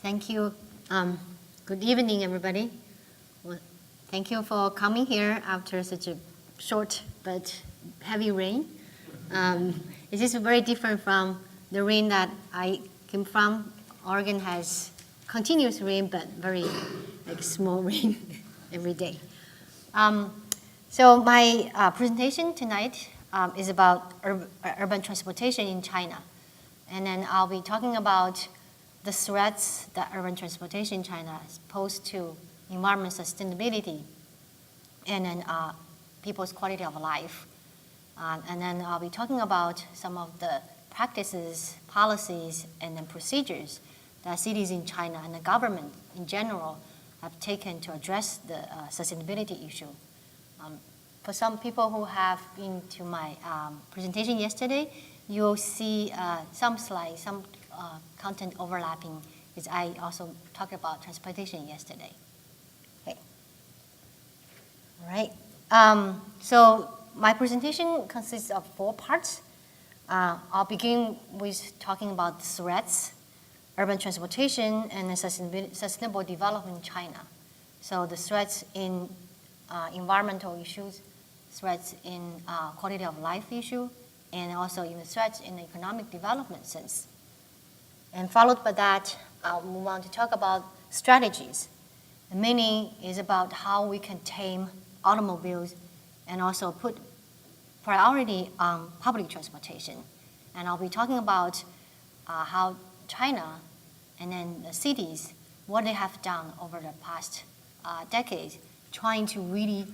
Thank you. Good evening, everybody. Well, thank you for coming here after such a short but heavy rain. It is very different from the rain that I came from. Oregon has continuous rain, but very small rain every day. So my presentation tonight is about urban transportation in China. And then I'll be talking about the threats that urban transportation in China is posed to environment sustainability and then people's quality of life. And then I'll be talking about some of the practices, policies, and then procedures that cities in China and the government in general have taken to address the sustainability issue. For some people who have been to my presentation yesterday, you'll see some slides, some content overlapping, because I also talked about transportation yesterday. Okay. All right. So my presentation consists of 4 parts. I'll begin with talking about threats, urban transportation, and sustainable development in China. So the threats in environmental issues, threats in quality of life issue, and also even threats in the economic development sense. And followed by that, I'll move on to talk about strategies. The meaning is about how we can tame automobiles and also put priority on public transportation. And I'll be talking about how China and then the cities, what they have done over the past decades, trying to really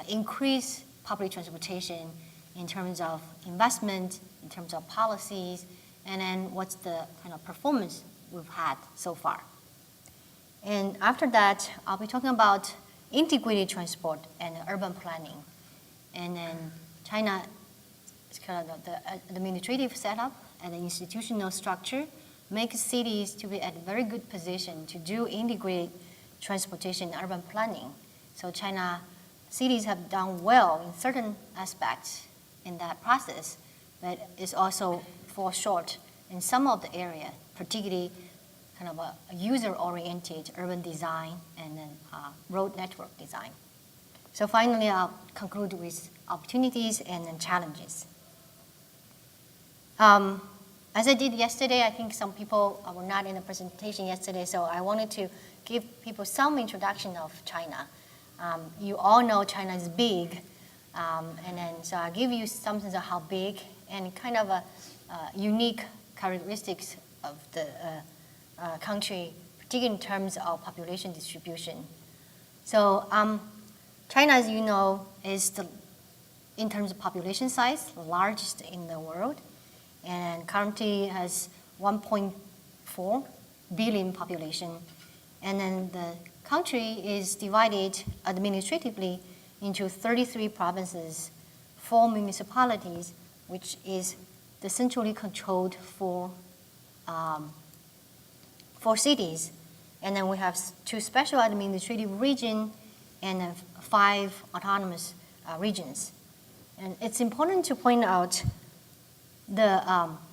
increase public transportation in terms of investment, in terms of policies, and then what's the kind of performance we've had so far. And after that, I'll be talking about integrated transport and urban planning. And then China is kind of the administrative setup and the institutional structure makes cities to be at a very good position to do integrated transportation and urban planning. So China cities have done well in certain aspects in that process, but it's also fall short in some of the area, particularly kind of a user-oriented urban design and then road network design. So finally, I'll conclude with opportunities and then challenges. As I did yesterday, I think some people were not in the presentation yesterday, so I wanted to give people some introduction of China. You all know China is big, and then so I'll give you some sense of how big and kind of a unique characteristics of the country, particularly in terms of population distribution. So China, as you know, is in terms of population size, the largest in the world, and currently has 1.4 billion population. And then the country is divided administratively into 33 provinces, 4 municipalities, which is the centrally controlled 4 cities. And then we have 2 special administrative regions and 5 autonomous regions. And it's important to point out the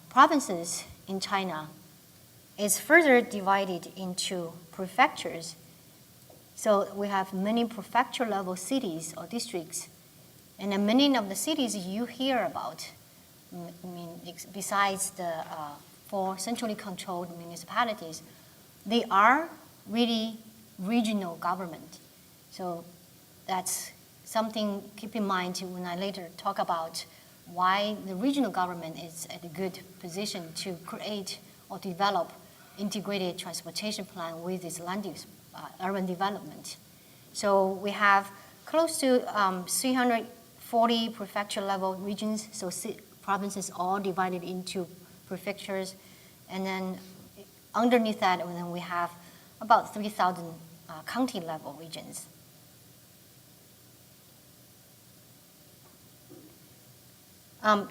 provinces in China is further divided into prefectures. So we have many prefecture-level cities or districts. And then many of the cities you hear about, I mean, besides the 4 centrally controlled municipalities, they are really regional government. So that's something to keep in mind when I later talk about why the regional government is at a good position to create or develop integrated transportation plan with this land use, urban development. So we have close to 340 prefecture-level regions, so provinces all divided into prefectures. And then underneath that, and then we have about 3,000 county-level regions.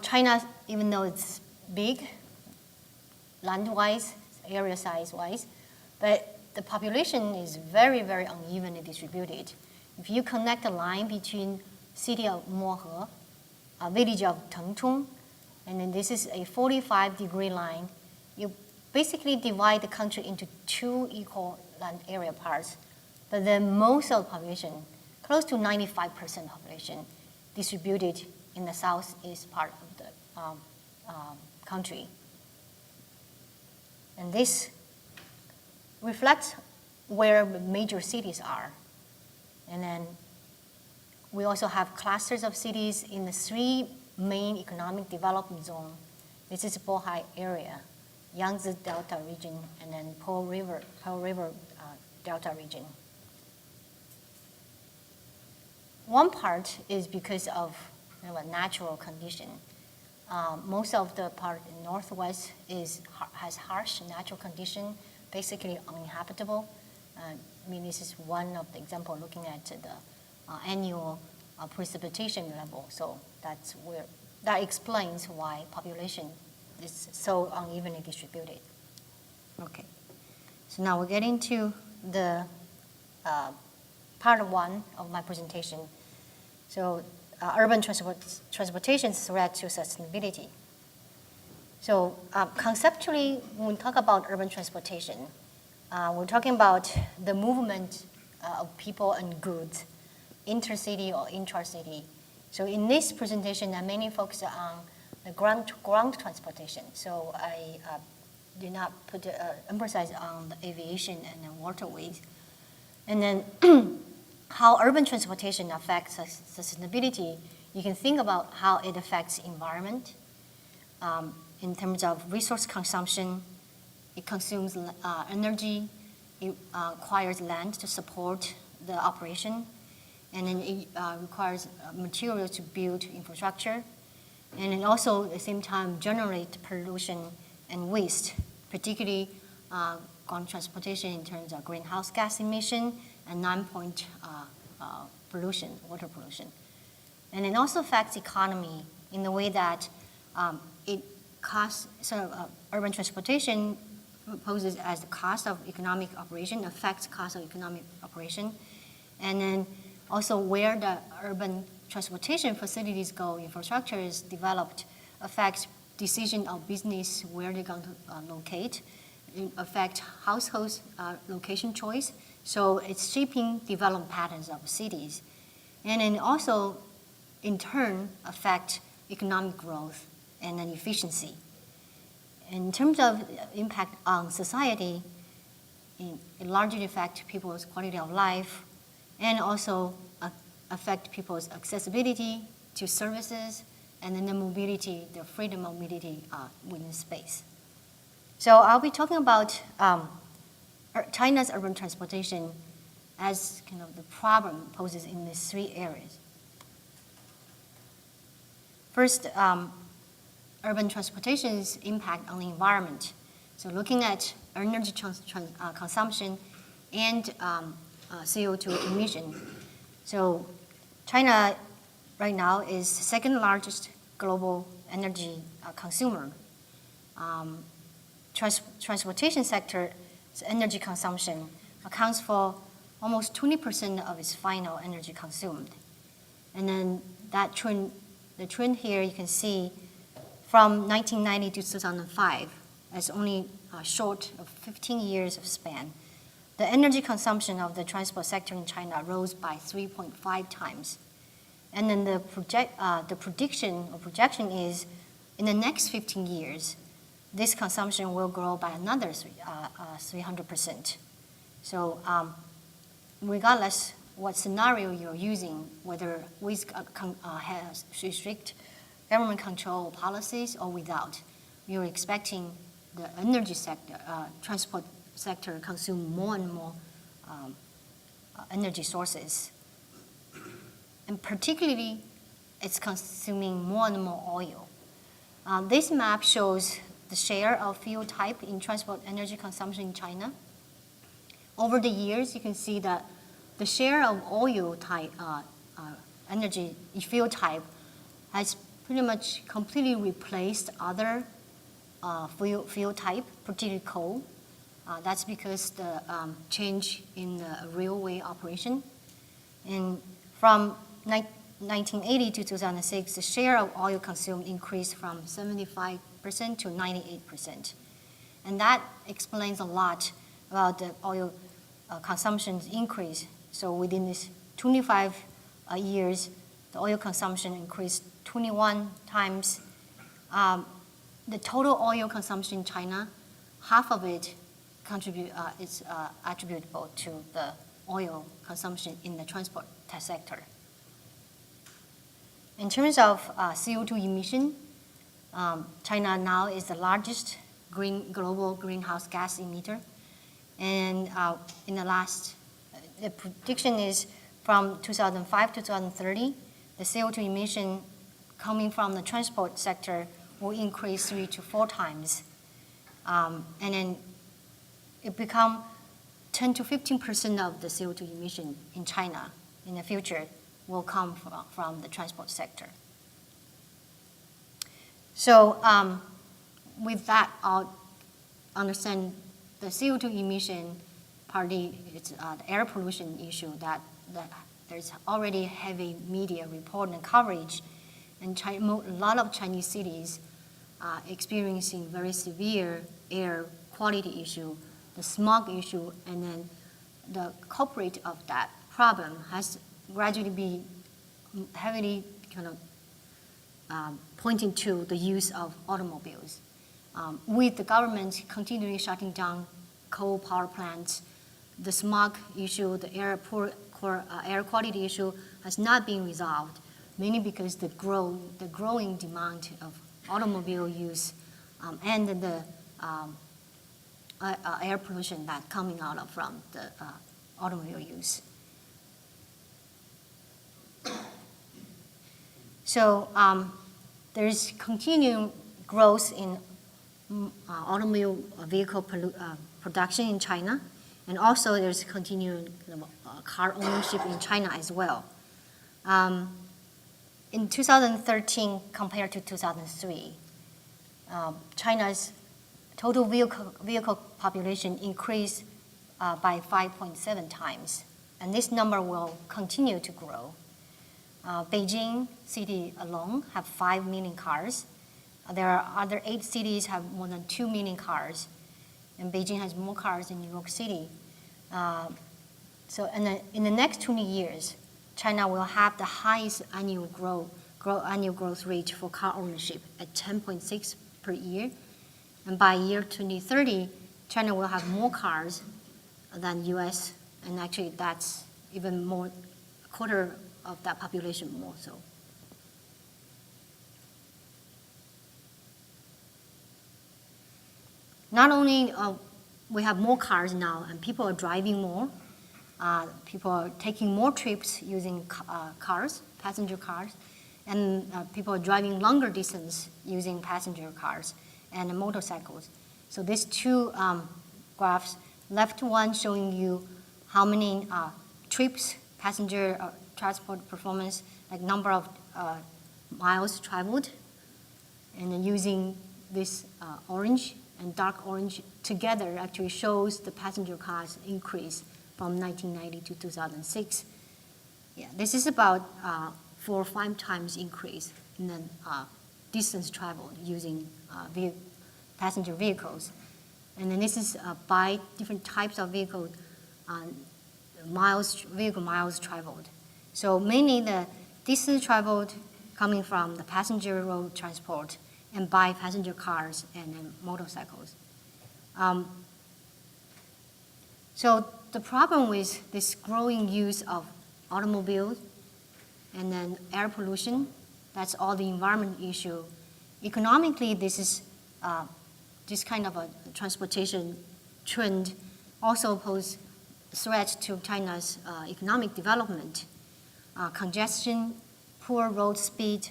China, even though it's big, land-wise, area size-wise, but the population is very, very unevenly distributed. If you connect a line between city of Mohe, village of Tengchong, and then this is a 45-degree line, you basically divide the country into 2 equal land area parts, but then most of the population, close to 95% population, distributed in the southeast part of the country. And this reflects where the major cities are. And then we also have clusters of cities in the 3 main economic development zones. This is Bohai area, Yangtze Delta region, and then Pearl River Delta region. One part is because of a natural condition. Most of the part in Northwest has harsh natural condition, basically uninhabitable. This is one of the example looking at the annual precipitation level. So that explains why population is so unevenly distributed. Okay, so now we're getting to the part 1 of my presentation. So urban transportation threat to sustainability. So conceptually, when we talk about urban transportation, we're talking about the movement of people and goods, intercity or intracity. So in this presentation, I mainly focus on the ground transportation. So I did not put emphasis on the aviation and the waterways. And then how urban transportation affects sustainability, you can think about how it affects environment in terms of resource consumption. It consumes energy, it requires land to support the operation, and then it requires materials to build infrastructure, and then also at the same time generate pollution and waste, particularly ground transportation in terms of greenhouse gas emission and non-point pollution, water pollution. And it also affects economy in the way that it costs, urban transportation poses as the cost of economic operation, affects cost of economic operation. And then also where the urban transportation facilities go, infrastructure is developed, affects decision of business, where they're going to locate, it affects households' location choice. So it's shaping development patterns of cities. And then also, in turn, affect economic growth and then efficiency. In terms of impact on society, it largely affects people's quality of life and also affect people's accessibility to services and then the mobility, the freedom of mobility within space. So I'll be talking about China's urban transportation as kind of the problem poses in these 3 areas. First, urban transportation's impact on the environment. So looking at energy consumption and CO2 emission. So China right now is the 2nd largest global energy consumer. Transportation sector's energy consumption accounts for almost 20% of its final energy consumed. And then that trend, the trend here you can see from 1990 to 2005, as only short of 15 years of span, the energy consumption of the transport sector in China rose by 3.5 times. And then the prediction or projection is in the next 15 years, this consumption will grow by another 300%. So regardless what scenario you're using, whether with has strict government control policies or without, you're expecting the energy sector, transport sector consume more and more energy sources. And particularly, it's consuming more and more oil. This map shows the share of fuel type in transport energy consumption in China. Over the years, you can see that the share of oil type energy fuel type has pretty much completely replaced other fuel type, particularly coal. That's because the change in the railway operation. And from 1980 to 2006, the share of oil consumed increased from 75% to 98%. And that explains a lot about the oil consumption's increase. So within this 25 years, the oil consumption increased 21 times. The total oil consumption in China, half of it is attributable to the oil consumption in the transport sector. In terms of CO2 emission, China now is the largest global greenhouse gas emitter. And in the prediction is from 2005 to 2030, the CO2 emission coming from the transport sector will increase 3 to 4 times. And then it become 10 to 15% of the CO2 emission in China in the future will come from the transport sector. So with that, I'll understand the CO2 emission, partly it's the air pollution issue that there's already heavy media report and coverage, and a lot of Chinese cities are experiencing very severe air quality issue, the smog issue, and then the culprit of that problem has gradually been heavily kind of pointing to the use of automobiles. With the government continually shutting down coal power plants, the smog issue, the air quality issue has not been resolved, mainly because the growing demand of automobile use and the air pollution that's coming out from the automobile use. So there's continuing growth in automobile vehicle production in China, and also there's continuing car ownership in China as well. In 2013 compared to 2003, China's total vehicle population increased by 5.7 times, and this number will continue to grow. Beijing city alone have 5 million cars. There are other 8 cities have more than 2 million cars, and Beijing has more cars than New York City. So in the next 20 years, China will have the highest annual growth rate for car ownership at 10.6 per year. And by year 2030, China will have more cars than US, and actually that's even more, a quarter of that population more so. Not only we have more cars now and people are driving more, people are taking more trips using cars, passenger cars, and people are driving longer distance using passenger cars and motorcycles. So these two graphs, left one showing you how many trips, passenger transport performance, like number of miles traveled, and then using this orange and dark orange together actually shows the passenger cars increase from 1990 to 2006. Yeah, this is about 4 or 5 times increase in the distance traveled using passenger vehicles. And then this is by different types of vehicle miles traveled. So mainly the distance traveled coming from the passenger road transport and by passenger cars and then motorcycles. So the problem with this growing use of automobiles and then air pollution, that's all the environment issue. Economically, this is this kind of a transportation trend also pose threat to China's economic development. Congestion, poor road speed,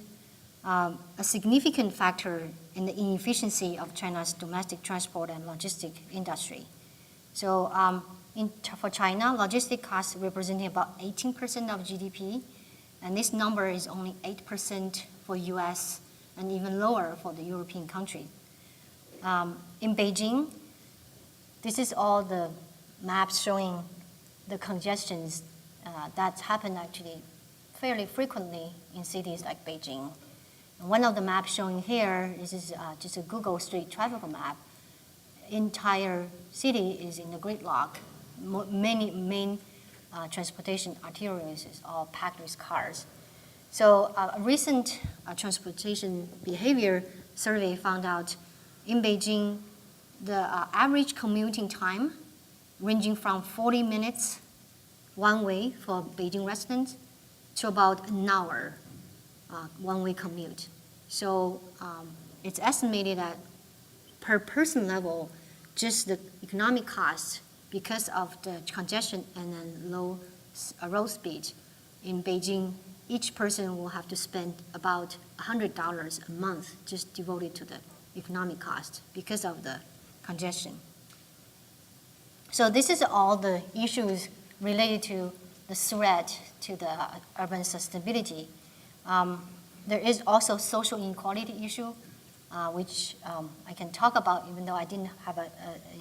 a significant factor in the inefficiency of China's domestic transport and logistic industry. So for China, logistic costs representing about 18% of GDP, and this number is only 8% for US and even lower for the European country. In Beijing, this is all the maps showing the congestions that's happened actually fairly frequently in cities like Beijing. And one of the maps showing here, this is just a Google Street traffic map. entire city is in the gridlock. Many main transportation arteries is all packed with cars. So a recent transportation behavior survey found out in Beijing, the average commuting time ranging from 40 minutes one way for Beijing residents to about an hour one-way commute. So it's estimated that per person level, just the economic cost because of the congestion and then low road speed in Beijing, each person will have to spend about $100 a month just devoted to the economic cost because of the congestion. So this is all the issues related to the threat to the urban sustainability. There is also social inequality issue, which I can talk about even though I didn't have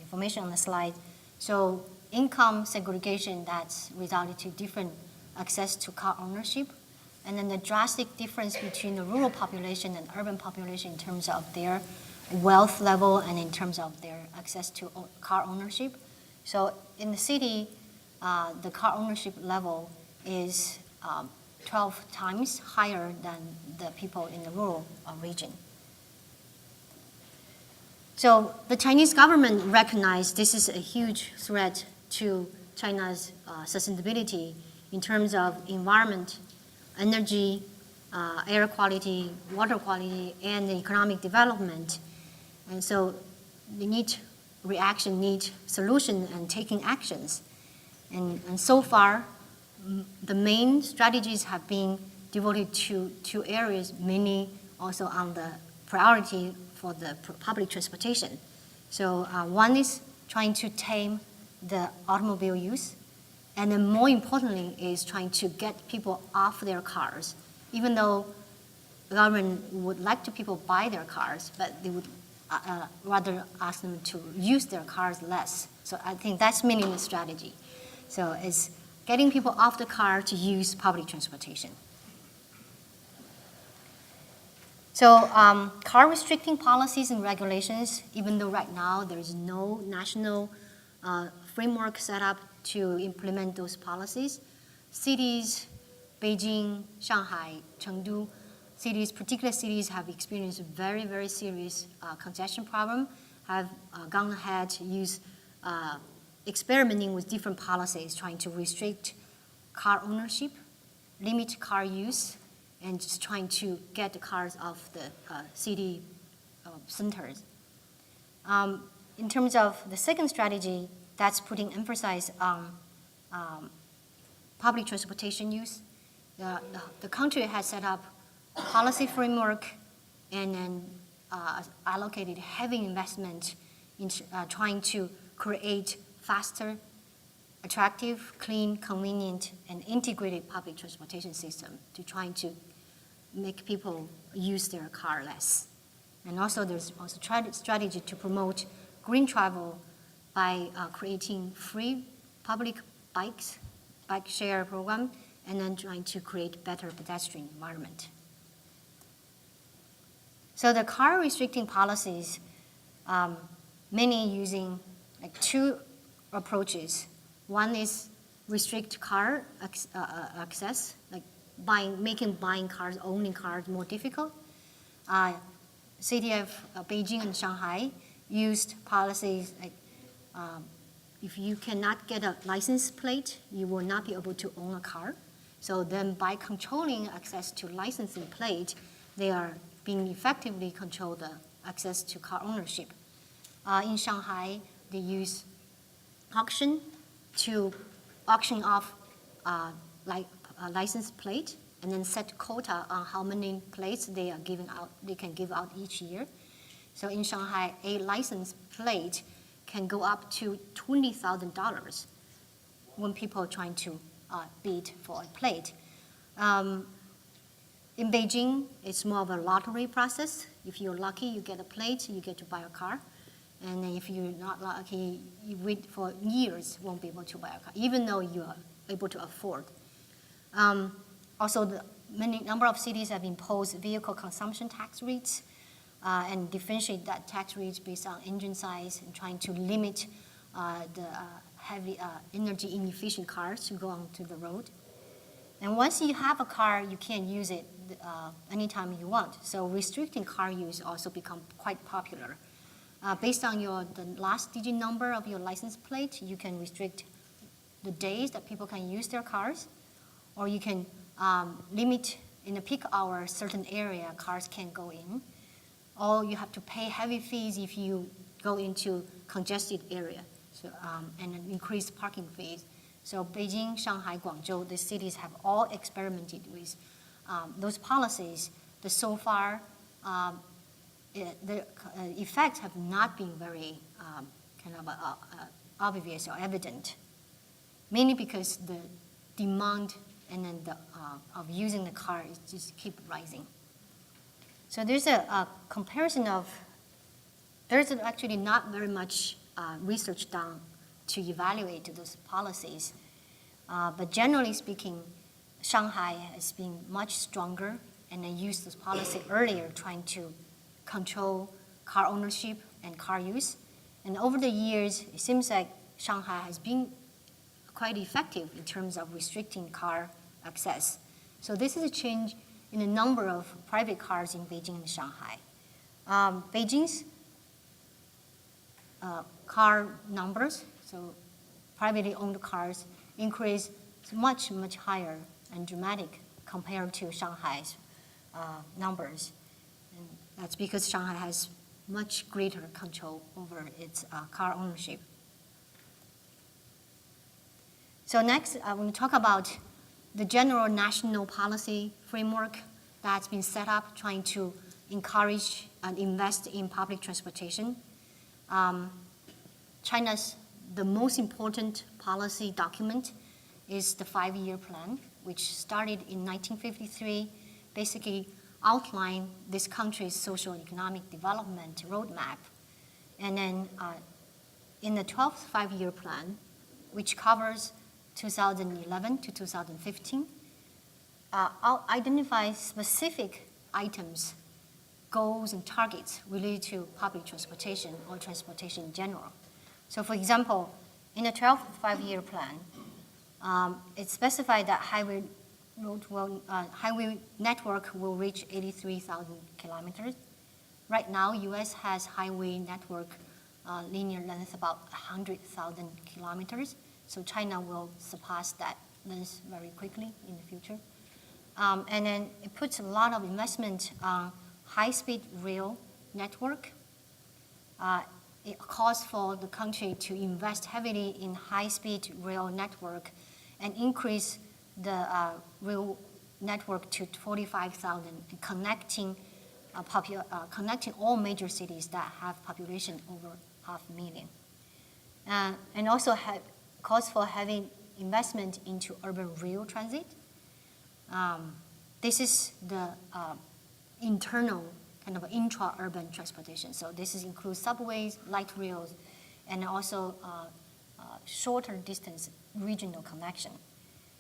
information on the slide. So income segregation that's resulted to different access to car ownership, and then the drastic difference between the rural population and urban population in terms of their wealth level and in terms of their access to car ownership. So in the city, the car ownership level is 12 times higher than the people in the rural region. So the Chinese government recognized this is a huge threat to China's sustainability in terms of environment, energy, air quality, water quality, and the economic development. And so they need reaction, need solution, and taking actions. And so far, the main strategies have been devoted to two areas, mainly also on the priority for the public transportation. So one is trying to tame the automobile use, and then more importantly is trying to get people off their cars, even though the government would like to people buy their cars, but they would rather ask them to use their cars less. So I think that's mainly the strategy. So it's getting people off the car to use public transportation. So car restricting policies and regulations, even though right now there is no national framework set up to implement those policies, cities, Beijing, Shanghai, Chengdu, particular cities have experienced a very, very serious congestion problem, have gone ahead to use experimenting with different policies, trying to restrict car ownership, limit car use, and just trying to get the cars off the city centers. In terms of the second strategy, that's putting emphasis on public transportation use. The country has set up a policy framework and then allocated heavy investment in trying to create faster, attractive, clean, convenient, and integrated public transportation system to trying to make people use their car less. And also there's also strategy to promote green travel by creating free public bike share program, and then trying to create better pedestrian environment. So the car restricting policies, many using like two approaches. One is restrict car access, like making buying cars, owning cars more difficult. City of Beijing and Shanghai used policies like if you cannot get a license plate, you will not be able to own a car. So then by controlling access to licensing plate, they are being effectively control the access to car ownership. In Shanghai, they use auction to auction off license plate and then set quota on how many plates they are giving out. They can give out each year. So in Shanghai, a license plate can go up to $20,000 when people are trying to bid for a plate. In Beijing, it's more of a lottery process. If you're lucky, you get a plate, you get to buy a car. And if you're not lucky, you wait for years, won't be able to buy a car, even though you are able to afford. Also, the number of cities have imposed vehicle consumption tax rates. and differentiate that tax rates based on engine size and trying to limit the heavy energy inefficient cars to go onto the road. And once you have a car, you can use it anytime you want. So restricting car use also become quite popular. Based on the last digit number of your license plate, you can restrict the days that people can use their cars, or you can limit in the peak hour certain area cars can't go in, or you have to pay heavy fees if you go into congested area, so, and an increased parking fees. So Beijing, Shanghai, Guangzhou, the cities have all experimented with those policies, but so far the effects have not been very obvious or evident, mainly because the demand and then of using the car is just keep rising. So there's a comparison of, there's actually not very much research done to evaluate those policies. But generally speaking, Shanghai has been much stronger and they used this policy earlier trying to control car ownership and car use. And over the years, it seems like Shanghai has been quite effective in terms of restricting car access. So this is a change in the number of private cars in Beijing and Shanghai. Beijing's car numbers, so privately owned cars, increase much, much higher and dramatic compared to Shanghai's numbers. And that's because Shanghai has much greater control over its car ownership. So next, I want to talk about the general national policy framework that's been set up trying to encourage and invest in public transportation. China's the most important policy document is the 5-year plan, which started in 1953, basically outlined this country's social and economic development roadmap. And then in the 12th 5-year plan, which covers 2011 to 2015, I'll identify specific items, goals, and targets related to public transportation or transportation in general. So for example, in the 12th 5-year plan, it specified that highway network will reach 83,000 kilometers. Right now, U.S. has highway network linear length about 100,000 kilometers. So China will surpass that length very quickly in the future. And then it puts a lot of investment on high-speed rail network. It calls for the country to invest heavily in high-speed rail network and increase the rail network to 45,000, connecting all major cities that have population over 500,000. And also calls for having investment into urban rail transit. This is the internal kind of intra-urban transportation. So this includes subways, light rails, and also shorter distance regional connection.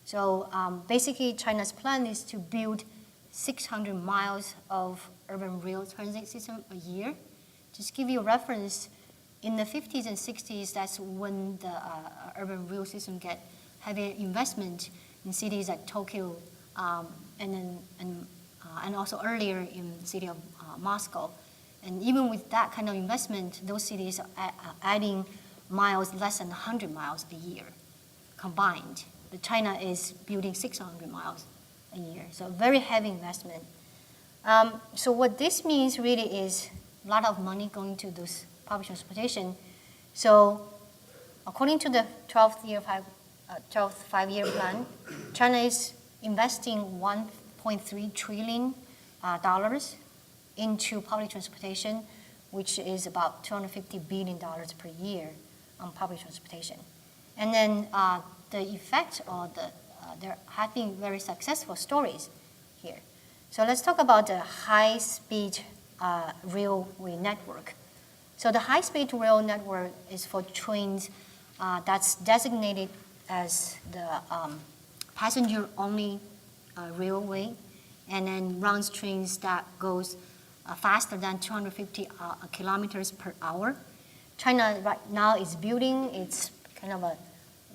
So basically, China's plan is to build 600 miles of urban rail transit system a year. Just give you a reference, in the 50s and 60s, that's when the urban rail system get heavy investment in cities like Tokyo, and also earlier in the city of Moscow. And even with that kind of investment, those cities are adding miles less than 100 miles a year combined. But China is building 600 miles a year, so very heavy investment. So what this means really is a lot of money going to those public transportation. So according to the 12th 5-year plan, China is investing $1.3 trillion into public transportation, which is about $250 billion per year on public transportation. And then the effect or there have been very successful stories here. So let's talk about the high-speed railway network. So the high-speed rail network is for trains that's designated as the passenger-only railway, and then runs trains that goes faster than 250 kilometers per hour. China right now is building its kind of a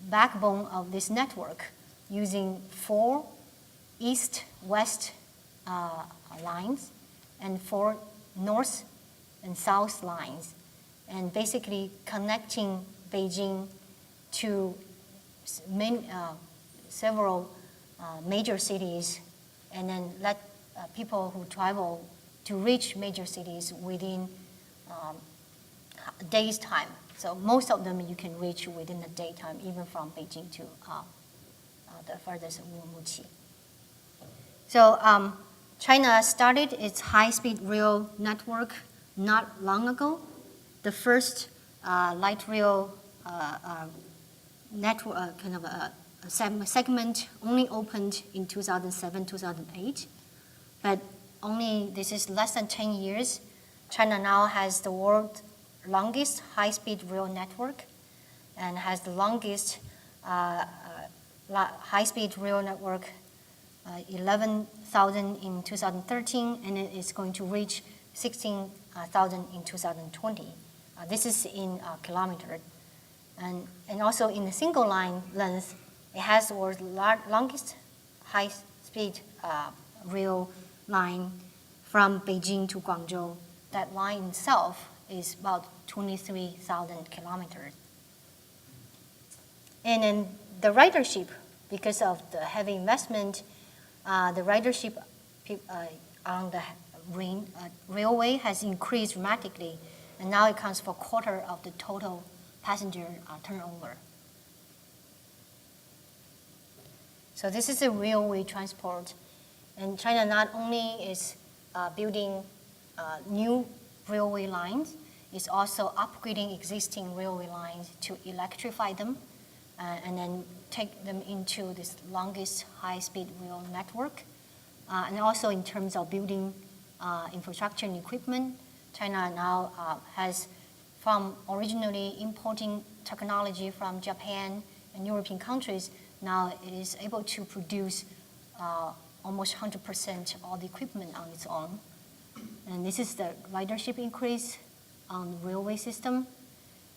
backbone of this network using 4 east-west lines and 4 north and south lines, and basically connecting Beijing to several major cities, and then let people who travel to reach major cities within a day's time. So most of them you can reach within a daytime, even from Beijing to the furthest Urumqi. So China started its high-speed rail network not long ago. The first light rail network, kind of a segment, only opened in 2007, 2008. But this is less than 10 years. China now has the world's longest high-speed rail network and has the longest high-speed rail network, 11,000 in 2013, and it is going to reach 16,000 in 2020. This is in kilometers. And also in the single line length, it has the world's longest high-speed rail line from Beijing to Guangzhou. That line itself is about 23,000 kilometers. And then the ridership, because of the heavy investment, the ridership on the railway has increased dramatically, and now it accounts for a quarter of the total passenger turnover. So this is a railway transport, and China not only is building new railway lines, it's also upgrading existing railway lines to electrify them and then take them into this longest high-speed rail network. And also in terms of building infrastructure and equipment, China now has, from originally importing technology from Japan and European countries, now it is able to produce almost 100% of all the equipment on its own. And this is the ridership increase on the railway system.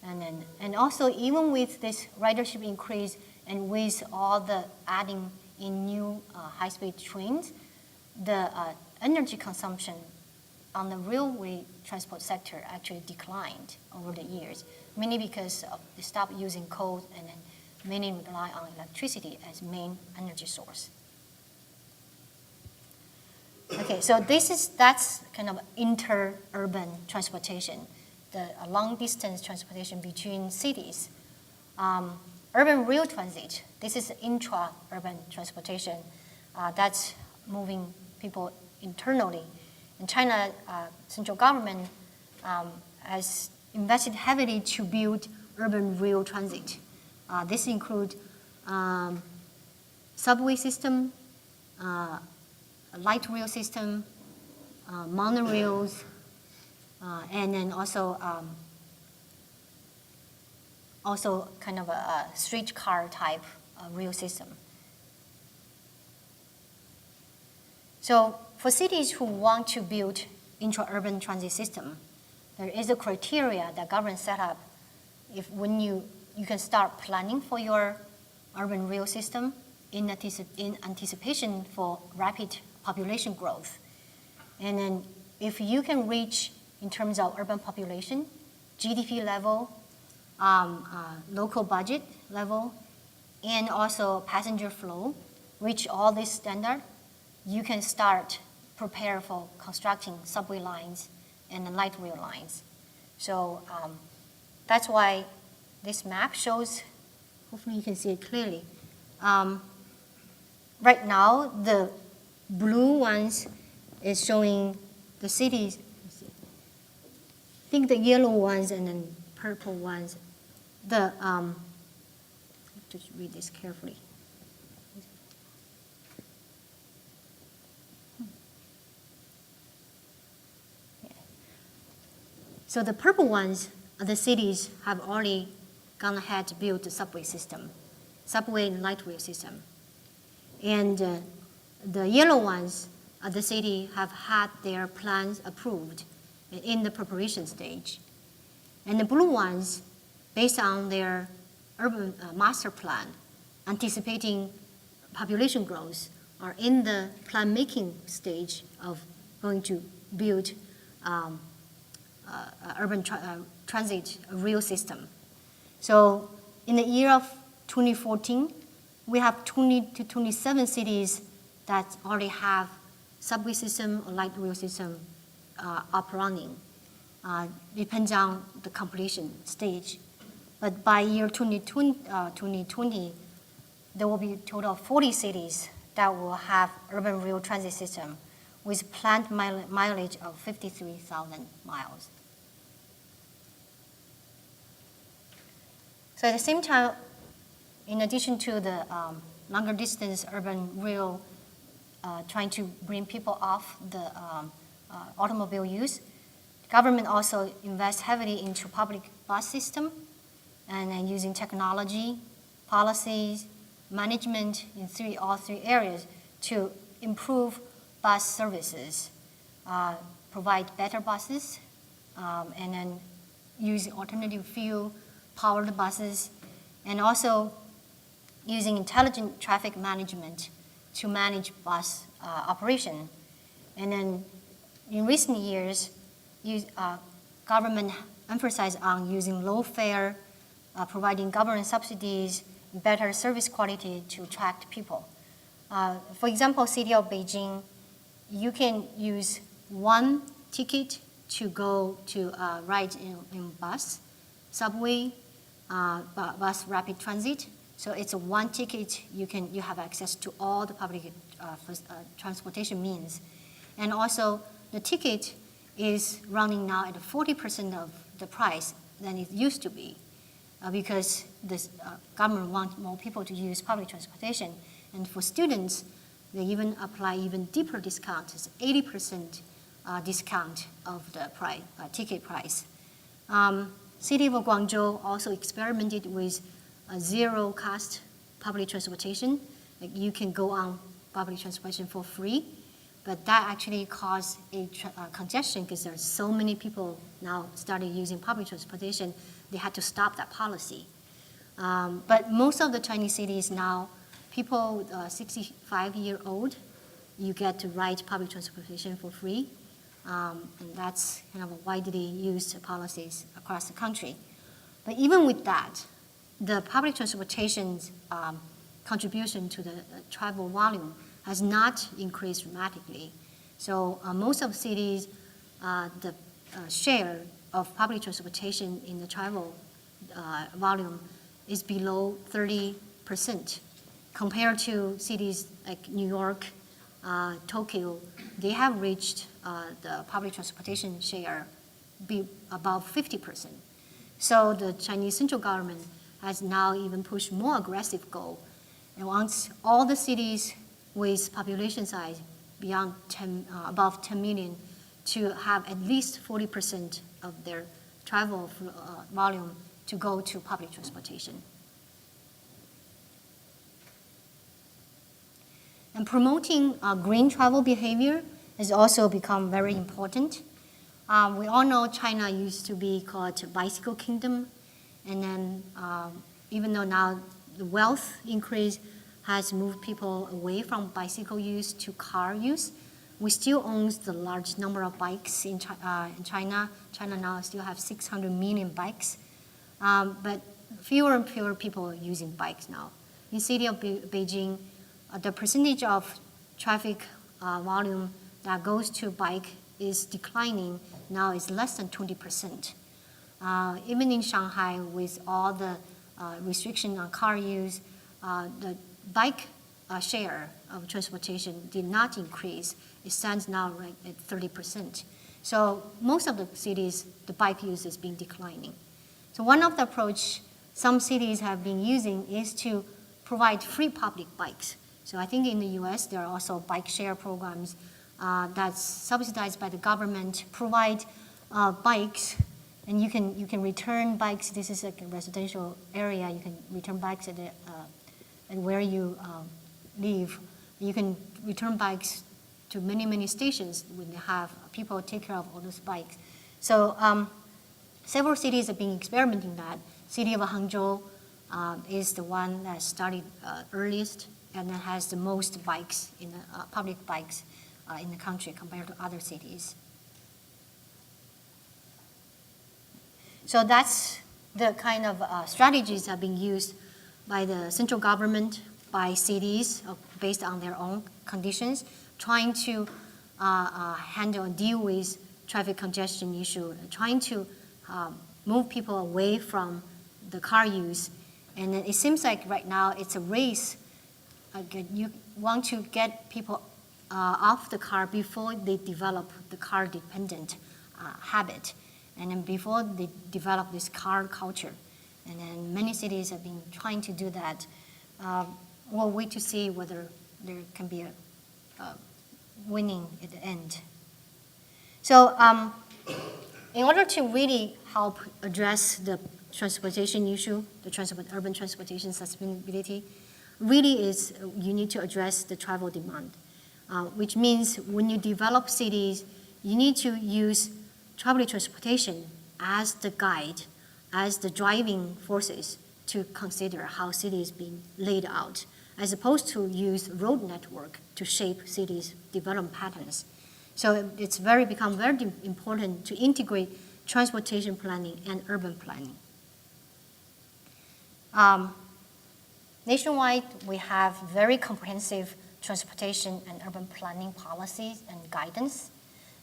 And also, even with this ridership increase and with all the adding in new high-speed trains, the energy consumption on the railway transport sector actually declined over the years, mainly because they stopped using coal and then mainly rely on electricity as main energy source. Okay, so that's kind of inter-urban transportation, the long-distance transportation between cities. Urban rail transit, this is intra-urban transportation. That's moving people internally. And China central government has invested heavily to build urban rail transit. This includes subway system, light rail system, monorails, and then also kind of a streetcar type rail system. So for cities who want to build intra-urban transit system, there is a criteria that government set up. When you can start planning for your urban rail system in anticipation for rapid population growth. And then if you can reach, in terms of urban population, GDP level, local budget level, and also passenger flow, reach all these standards, you can start prepare for constructing subway lines and light rail lines. So that's why this map shows, hopefully you can see it clearly. Right now, the blue ones is showing the cities. I think the yellow ones and then purple ones. Just read this carefully. So the purple ones, the cities have already gone ahead to build the subway system, subway and light rail system. And the yellow ones the city have had their plans approved in the preparation stage. And the blue ones, based on their urban master plan, anticipating population growth, are in the plan making stage of going to build urban transit rail system. So in the year of 2014, we have 20 to 27 cities that already have subway system or light rail system up running. Depends on the completion stage. But by year 2020, there will be a total of 40 cities that will have urban rail transit system with planned mileage of 53,000 miles. So at the same time, in addition to the longer distance urban rail trying to bring people off the automobile use, government also invests heavily into public bus system and using technology, policies, management in all three areas to improve bus services, provide better buses, and then use alternative fuel-powered buses, and also using intelligent traffic management to manage bus operation. And then in recent years, government emphasized on using low fare, providing government subsidies, better service quality to attract people. For example, city of Beijing, you can use one ticket to go to ride in bus, subway, bus rapid transit. So it's a one ticket, you have access to all the public transportation means. And also the ticket is running now at 40% of the price than it used to be because the government wants more people to use public transportation. And for students, they even apply even deeper discounts, it's 80% discount of the ticket price. City of Guangzhou also experimented with zero cost public transportation. Like you can go on public transportation for free, but that actually caused a congestion because there are so many people now started using public transportation. They had to stop that policy. But most of the Chinese cities now, people 65-year-old, you get to ride public transportation for free. And that's kind of a widely used policies across the country. But even with that, the public transportation's contribution to the travel volume has not increased dramatically. So most of cities, the share of public transportation in the travel volume is below 30%. Compared to cities like New York, Tokyo, they have reached the public transportation share be above 50%. So the Chinese central government has now even pushed more aggressive goal and wants all the cities with population size beyond above 10 million to have at least 40% of their travel volume to go to public transportation. And promoting green travel behavior has also become very important. We all know China used to be called bicycle kingdom, and then even though now the wealth increase has moved people away from bicycle use to car use, we still own the large number of bikes in China. China now still have 600 million bikes, but fewer and fewer people are using bikes now. In the city of Beijing, the percentage of traffic volume that goes to bike is declining. Now it's less than 20%. Even in Shanghai, with all the restriction on car use, the bike share of transportation did not increase. It stands now right at 30%. So most of the cities, the bike use is being declining. So one of the approach some cities have been using is to provide free public bikes. So I think in the US, there are also bike share programs that's subsidized by the government, provide bikes, and you can return bikes. This is like a residential area. You can return bikes at where you live. You can return bikes to many, many stations when they have people take care of all those bikes. So several cities have been experimenting that. City of Hangzhou is the one that started earliest and that has the most bikes, in the, public bikes in the country compared to other cities. So that's the kind of strategies that are being used by the central government, by cities based on their own conditions, trying to handle and deal with traffic congestion issue, trying to move people away from the car use. And it seems like right now it's a race. You want to get people off the car before they develop the car-dependent habit, and then before they develop this car culture. And then many cities have been trying to do that. We'll wait to see whether there can be a winning at the end. So in order to really help address the transportation issue, the urban transportation sustainability, really is you need to address the travel demand, which means when you develop cities, you need to use public transportation as the guide, as the driving forces to consider how cities being laid out, as opposed to use road network to shape cities' development patterns. So it's become very important to integrate transportation planning and urban planning. Nationwide, we have very comprehensive transportation and urban planning policies and guidance.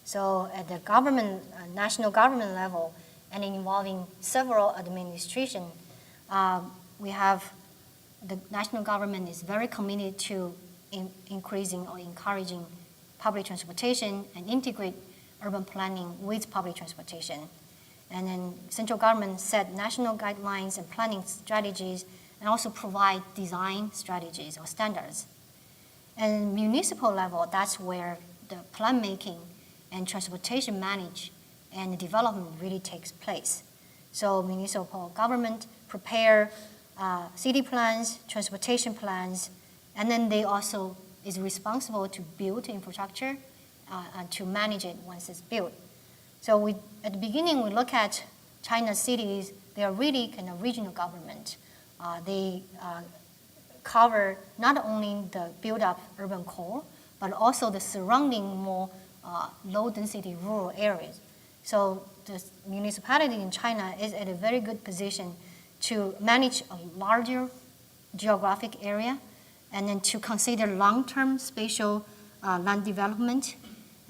So at the government, national government level, and involving several administration, we have the national government is very committed to increasing or encouraging public transportation and integrate urban planning with public transportation. And then central government set national guidelines and planning strategies and also provide design strategies or standards. And municipal level, that's where the plan making and transportation manage and the development really takes place. So municipal government prepare city plans, transportation plans, and then they also is responsible to build infrastructure and to manage it once it's built. So at the beginning, we look at China's cities, they are really kind of regional government. They cover not only the built-up urban core, but also the surrounding more low-density rural areas. So the municipality in China is at a very good position to manage a larger geographic area and then to consider long-term spatial land development.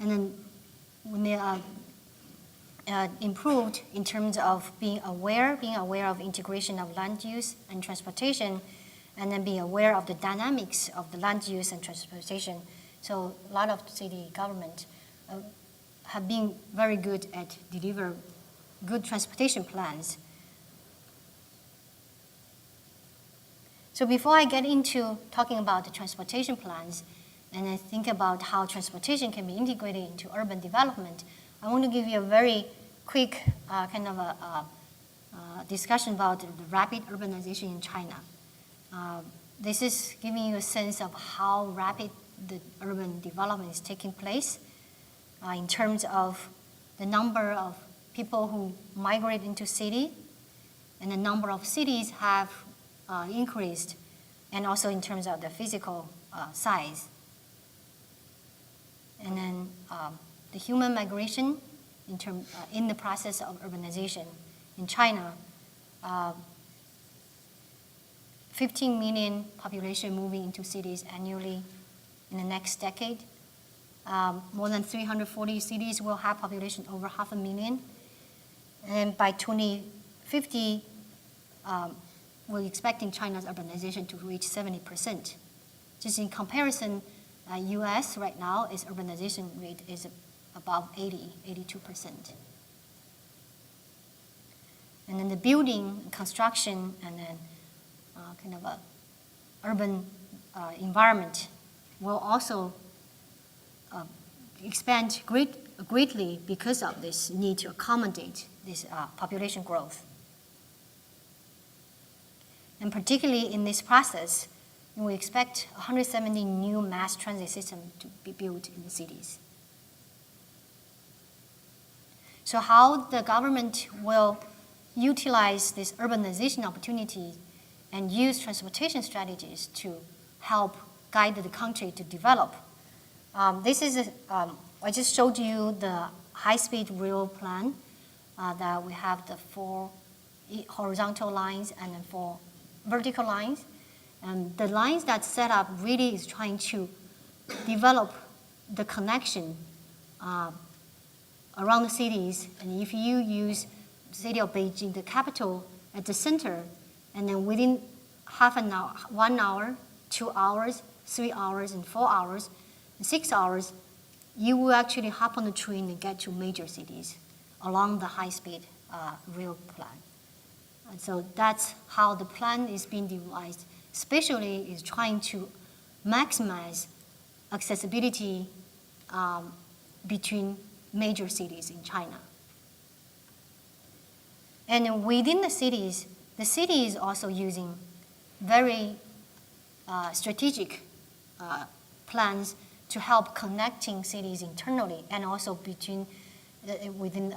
And then when they are improved in terms of being aware of integration of land use and transportation, and then being aware of the dynamics of the land use and transportation. So a lot of city government have been very good at deliver good transportation plans. So before I get into talking about the transportation plans, and I think about how transportation can be integrated into urban development, I want to give you a very quick kind of a discussion about the rapid urbanization in China. This is giving you a sense of how rapid the urban development is taking place in terms of the number of people who migrate into city, and the number of cities have increased, and also in terms of the physical size. And then the human migration in the process of urbanization in China, 15 million population moving into cities annually in the next decade. More than 340 cities will have population over 500,000. And by 2050, we're expecting China's urbanization to reach 70%. Just in comparison, US right now, its urbanization rate is about 82%. And then the building, construction, and then kind of a urban environment will also expand greatly because of this need to accommodate this population growth. And particularly in this process, and we expect 170 new mass transit systems to be built in the cities. So how the government will utilize this urbanization opportunity and use transportation strategies to help guide the country to develop. I just showed you the high-speed rail plan that we have the 4 horizontal lines and then 4 vertical lines. And the lines that's set up really is trying to develop the connection around the cities. And if you use the city of Beijing, the capital, at the center, and then within half an hour, 1 hour, 2 hours, 3 hours, and 4 hours, and 6 hours, you will actually hop on the train and get to major cities along the high-speed rail plan. And so that's how the plan is being devised, especially is trying to maximize accessibility between major cities in China. And within the city is also using very strategic plans to help connecting cities internally and also within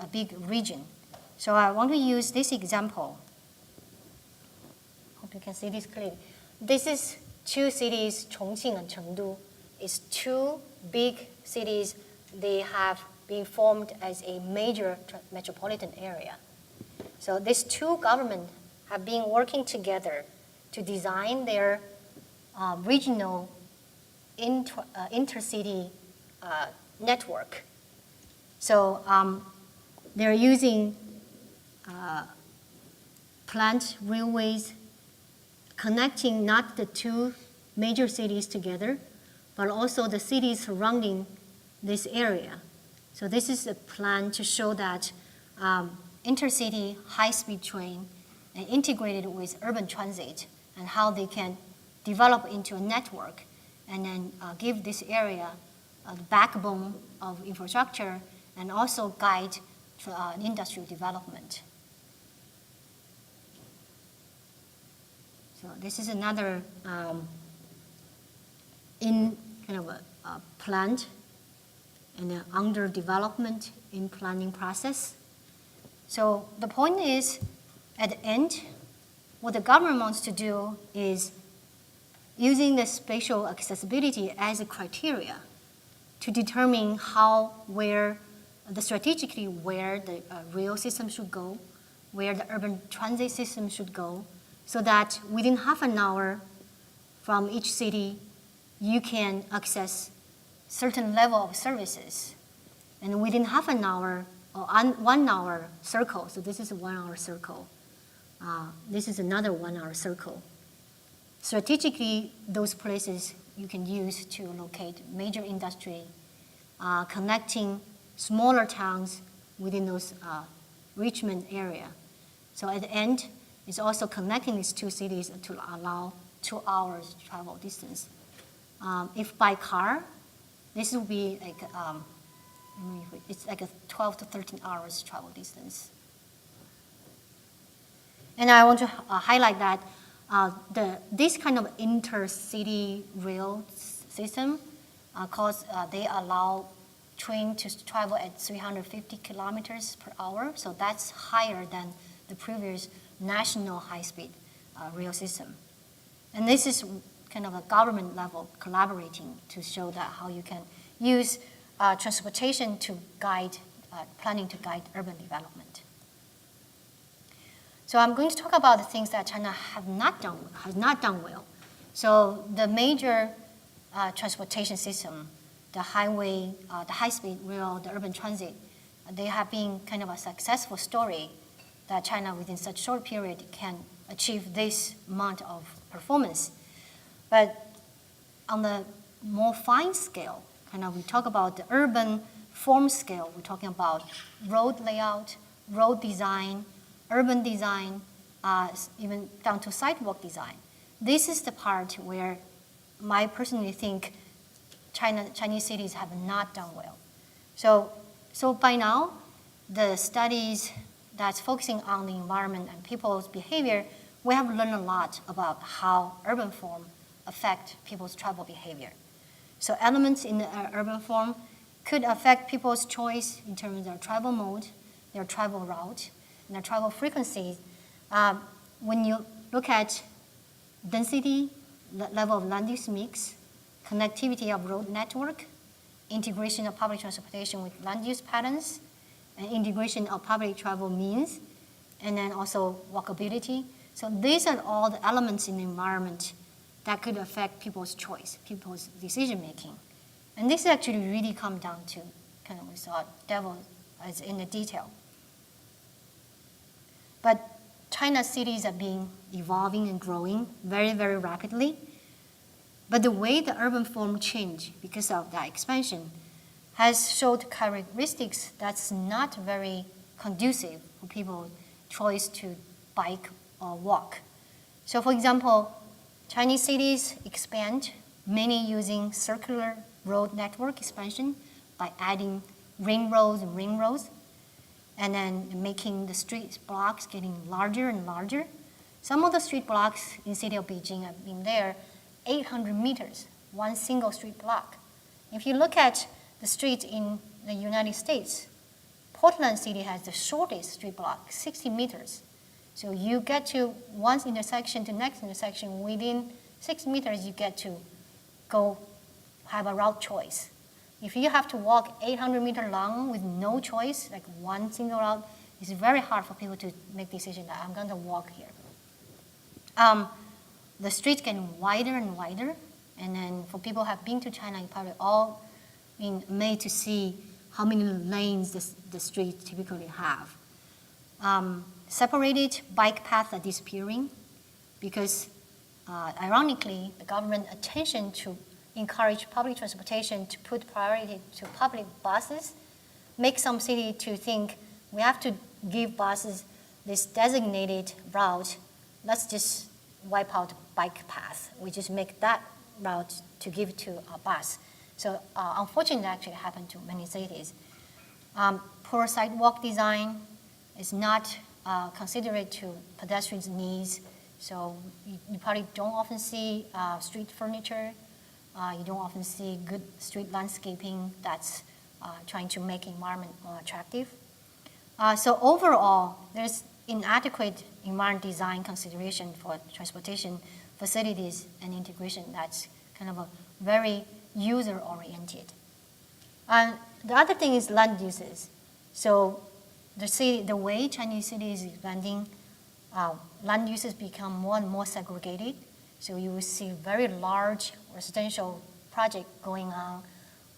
a big region. So I want to use this example. Hope you can see this clearly. This is 2 cities, Chongqing and Chengdu. It's 2 big cities. They have been formed as a major metropolitan area. So these 2 governments have been working together to design their regional intercity network. So they're using planned railways connecting not the 2 major cities together, but also the cities surrounding this area. So this is a plan to show that intercity high-speed train and integrated with urban transit and how they can develop into a network and then give this area the backbone of infrastructure and also guide industrial development. So this is another planned and under development in planning process. So the point is, at the end, what the government wants to do is using the spatial accessibility as a criteria to determine strategically where the rail system should go, where the urban transit system should go, so that within half an hour from each city, you can access certain level of services. And within half an hour or 1 hour circle, so this is a 1 hour circle, this is another 1 hour circle. Strategically, those places you can use to locate major industry, connecting smaller towns within those Richmond area. So at the end, it's also connecting these 2 cities to allow 2 hours travel distance. If by car, this will be like, it's like a 12 to 13 hours travel distance. And I want to highlight that this kind of intercity rail system, they allow train to travel at 350 kilometers per hour. So that's higher than the previous national high-speed rail system. And this is kind of a government level collaborating to show that how you can use transportation to guide, planning to guide urban development. So I'm going to talk about the things that China has not done well. So the major transportation system, the highway, the high-speed rail, the urban transit, they have been kind of a successful story that China within such short period can achieve this amount of performance. But on the more fine scale, we talk about the urban form scale. We're talking about road layout, road design, urban design, even down to sidewalk design. This is the part where I personally think Chinese cities have not done well. So by now, the studies that's focusing on the environment and people's behavior, we have learned a lot about how urban form affect people's travel behavior. So elements in the urban form could affect people's choice in terms of their travel mode, their travel route, and their travel frequencies. When you look at density, level of land use mix, connectivity of road network, integration of public transportation with land use patterns, and integration of public travel means, and then also walkability. So these are all the elements in the environment that could affect people's choice, people's decision making. And this actually really comes down to kind of we saw devil as in the detail. But China's cities are evolving and growing very, very rapidly. But the way the urban form changed because of that expansion has showed characteristics that's not very conducive for people's choice to bike or walk. So for example, Chinese cities expand, many using circular road network expansion by adding ring roads, and then making the street blocks getting larger and larger. Some of the street blocks in the city of Beijing have been there 800 meters, one single street block. If you look at the streets in the United States, Portland City has the shortest street block, 60 meters. So you get to one intersection to next intersection within 6 meters, you get to go have a route choice. If you have to walk 800 meters long with no choice, like one single route, it's very hard for people to make decision that I'm going to walk here. The streets getting wider and wider, and then for people who have been to China, you probably all been made to see how many lanes the streets typically have. Separated bike paths are disappearing because, ironically, the government attention to encourage public transportation to put priority to public buses make some city to think we have to give buses this designated route. Let's just wipe out bike paths. We just make that route to give to a bus. So unfortunately, that actually happened to many cities. Poor sidewalk design is not considerate to pedestrians' needs. So you probably don't often see street furniture. You don't often see good street landscaping that's trying to make environment more attractive. So overall, there's inadequate environment design consideration for transportation facilities and integration that's kind of a very user-oriented. And the other thing is land uses. So the way Chinese cities is expanding, land uses become more and more segregated. So you will see very large residential project going on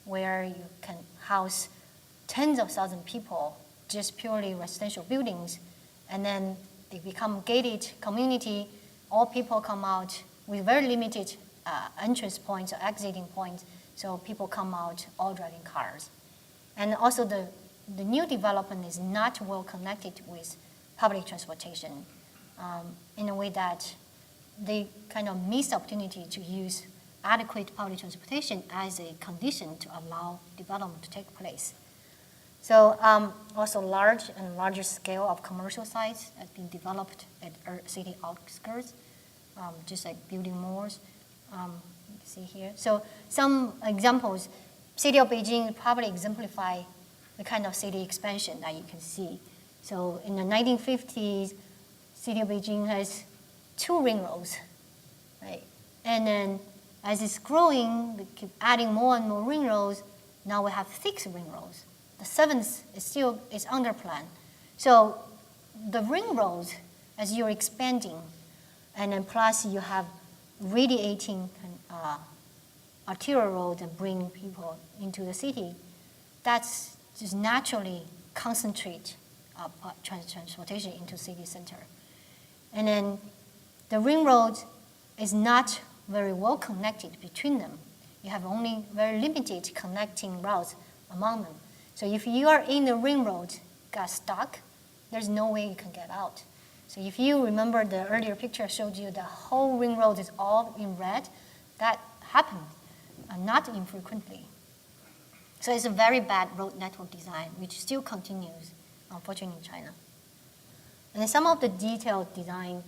where you can house tens of thousands of people, just purely residential buildings. And then they become gated community. All people come out with very limited entrance points or exiting points. So people come out all driving cars. And also the new development is not well connected with public transportation in a way that they kind of miss the opportunity to use adequate public transportation as a condition to allow development to take place. So also large and larger scale of commercial sites have been developed at city outskirts, just like building malls. You can see here. So some examples, city of Beijing probably exemplify the kind of city expansion that you can see. So in the 1950s, city of Beijing has 2 ring roads, right? And then as it's growing, we keep adding more and more ring roads. Now we have 6 ring roads. The 7th is under plan. So the ring roads, as you're expanding, and then plus you have radiating arterial roads and bring people into the city, that's just naturally concentrate transportation into city center. And then the ring road is not very well connected between them. You have only very limited connecting routes among them. So if you are in the ring road, got stuck, there's no way you can get out. So if you remember the earlier picture I showed you, the whole ring road is all in red, that happened not infrequently. So it's a very bad road network design, which still continues, unfortunately, in China. And then some of the detailed design,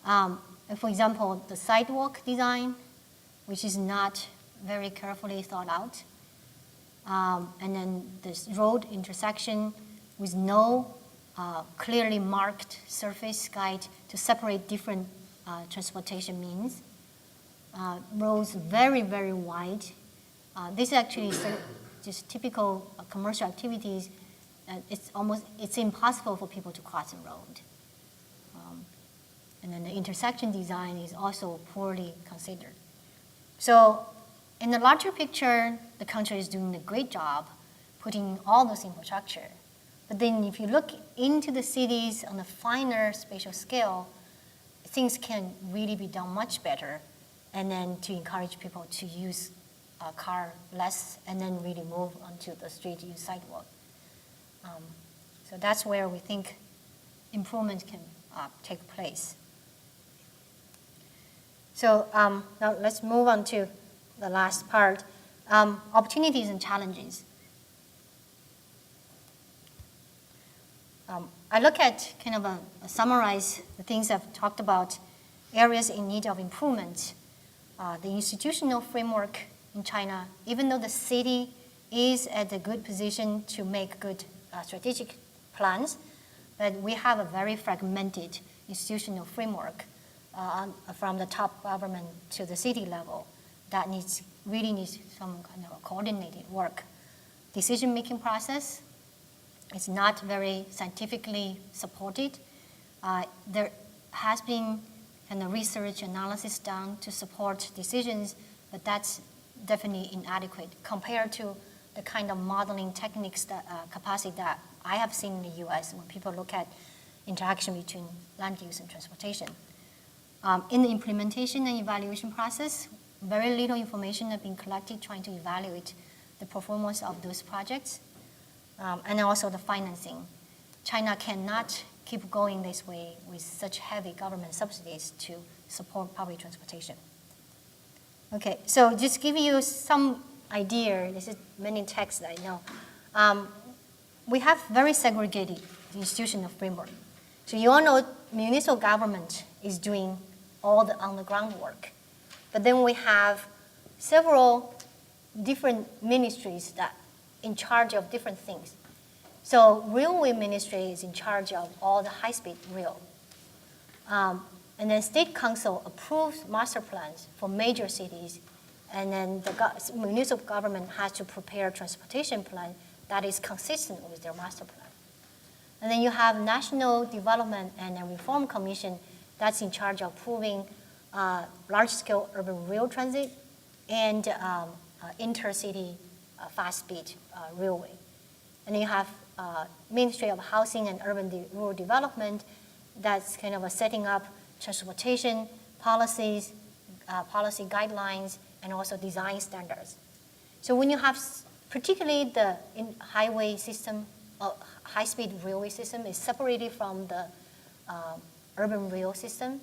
for example, the sidewalk design, which is not very carefully thought out. And then this road intersection with no clearly marked surface guide to separate different transportation means. Roads very, very wide. This is actually just typical commercial activities. It's impossible for people to cross the road. And then the intersection design is also poorly considered. So in the larger picture, the country is doing a great job putting all those infrastructure. But then if you look into the cities on a finer spatial scale, things can really be done much better, and then to encourage people to use a car less and then really move onto the street, use sidewalk. So that's where we think improvement can take place. So now let's move on to the last part, opportunities and challenges. I look at kind of summarize the things I've talked about, areas in need of improvement. The institutional framework in China, even though the city is at a good position to make good strategic plans, but we have a very fragmented institutional framework from the top government to the city level that really needs some kind of a coordinated work. Decision-making process is not very scientifically supported. There has been kind of research analysis done to support decisions, but that's definitely inadequate compared to the kind of modeling techniques that capacity that I have seen in the US when people look at interaction between land use and transportation. In the implementation and evaluation process, very little information has been collected trying to evaluate the performance of those projects, and also the financing. China cannot keep going this way with such heavy government subsidies to support public transportation. Okay, so just give you some idea, this is many texts that I know. We have very segregated institutional framework. So you all know municipal government is doing all the on-the-ground work. But then we have several different ministries that in charge of different things. So railway ministry is in charge of all the high-speed rail. And then state council approves master plans for major cities. And then the municipal government has to prepare transportation plan that is consistent with their master plan. And then you have National Development and Reform Commission that's in charge of approving large-scale urban rail transit and intercity fast-speed railway. And then you have Ministry of Housing and Urban Rural Development that's kind of setting up transportation policies, policy guidelines, and also design standards. So when you have particularly the highway system, high-speed railway system is separated from the urban rail system,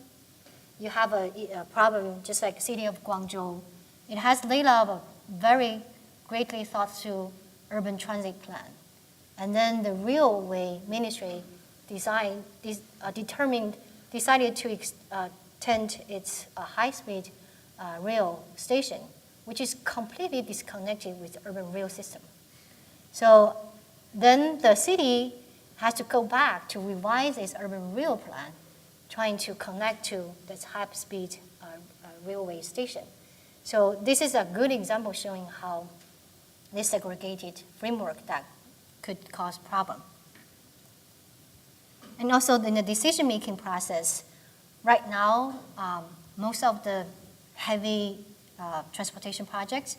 you have a problem just like the city of Guangzhou. It has laid out a very greatly thought through urban transit plan. And then the railway ministry decided to extend its high-speed rail station, which is completely disconnected with the urban rail system. So then the city has to go back to revise its urban rail plan, trying to connect to this high-speed railway station. So this is a good example showing how this segregated framework that could cause problem. And also in the decision-making process, right now, most of the heavy transportation projects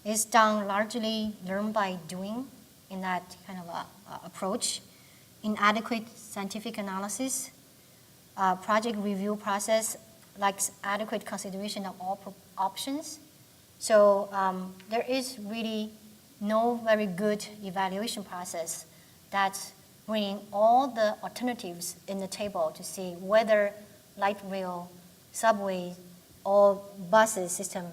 is done largely learn by doing in that kind of approach. Inadequate scientific analysis, project review process lacks adequate consideration of all options. So there is really no very good evaluation process that's bringing all the alternatives in the table to see whether light rail, subway, or buses system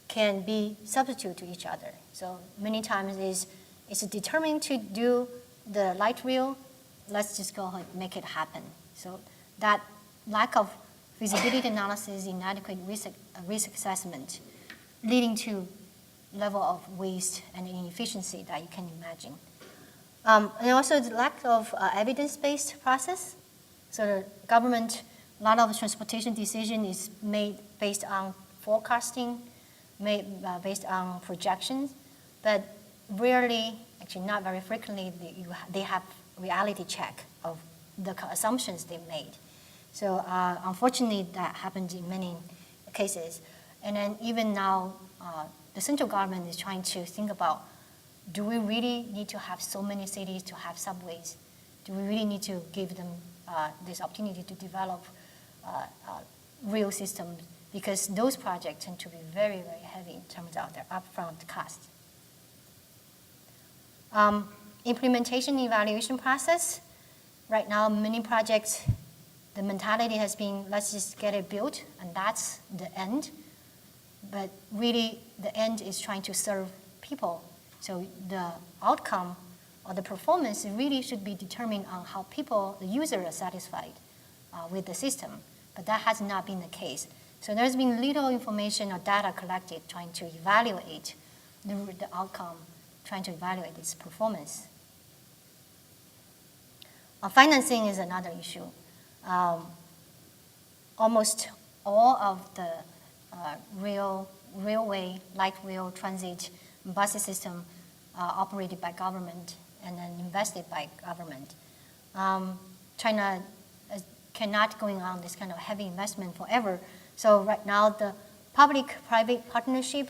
can be substitute to each other. So many times it's determined to do the light rail, let's just go ahead and make it happen. So that lack of feasibility analysis, inadequate risk assessment leading to level of waste and inefficiency that you can imagine. And also the lack of evidence-based process. So the government, a lot of transportation decision is made based on forecasting, made based on projections, but rarely, actually not very frequently, they have reality check of the assumptions they made. So unfortunately, that happens in many cases. And then even now, the central government is trying to think about, do we really need to have so many cities to have subways? Do we really need to give them this opportunity to develop real systems? Because those projects tend to be very, very heavy in terms of their upfront cost. Implementation evaluation process. Right now, many projects, the mentality has been, let's just get it built, and that's the end. But really, the end is trying to serve people. So the outcome or the performance really should be determined on how people, the user, are satisfied with the system. But that has not been the case. So there's been little information or data collected trying to evaluate the outcome, trying to evaluate its performance. Financing is another issue. Almost all of the railway, light rail, transit, bus system operated by government and then invested by government. China cannot going on this kind of heavy investment forever. So right now, the public-private partnership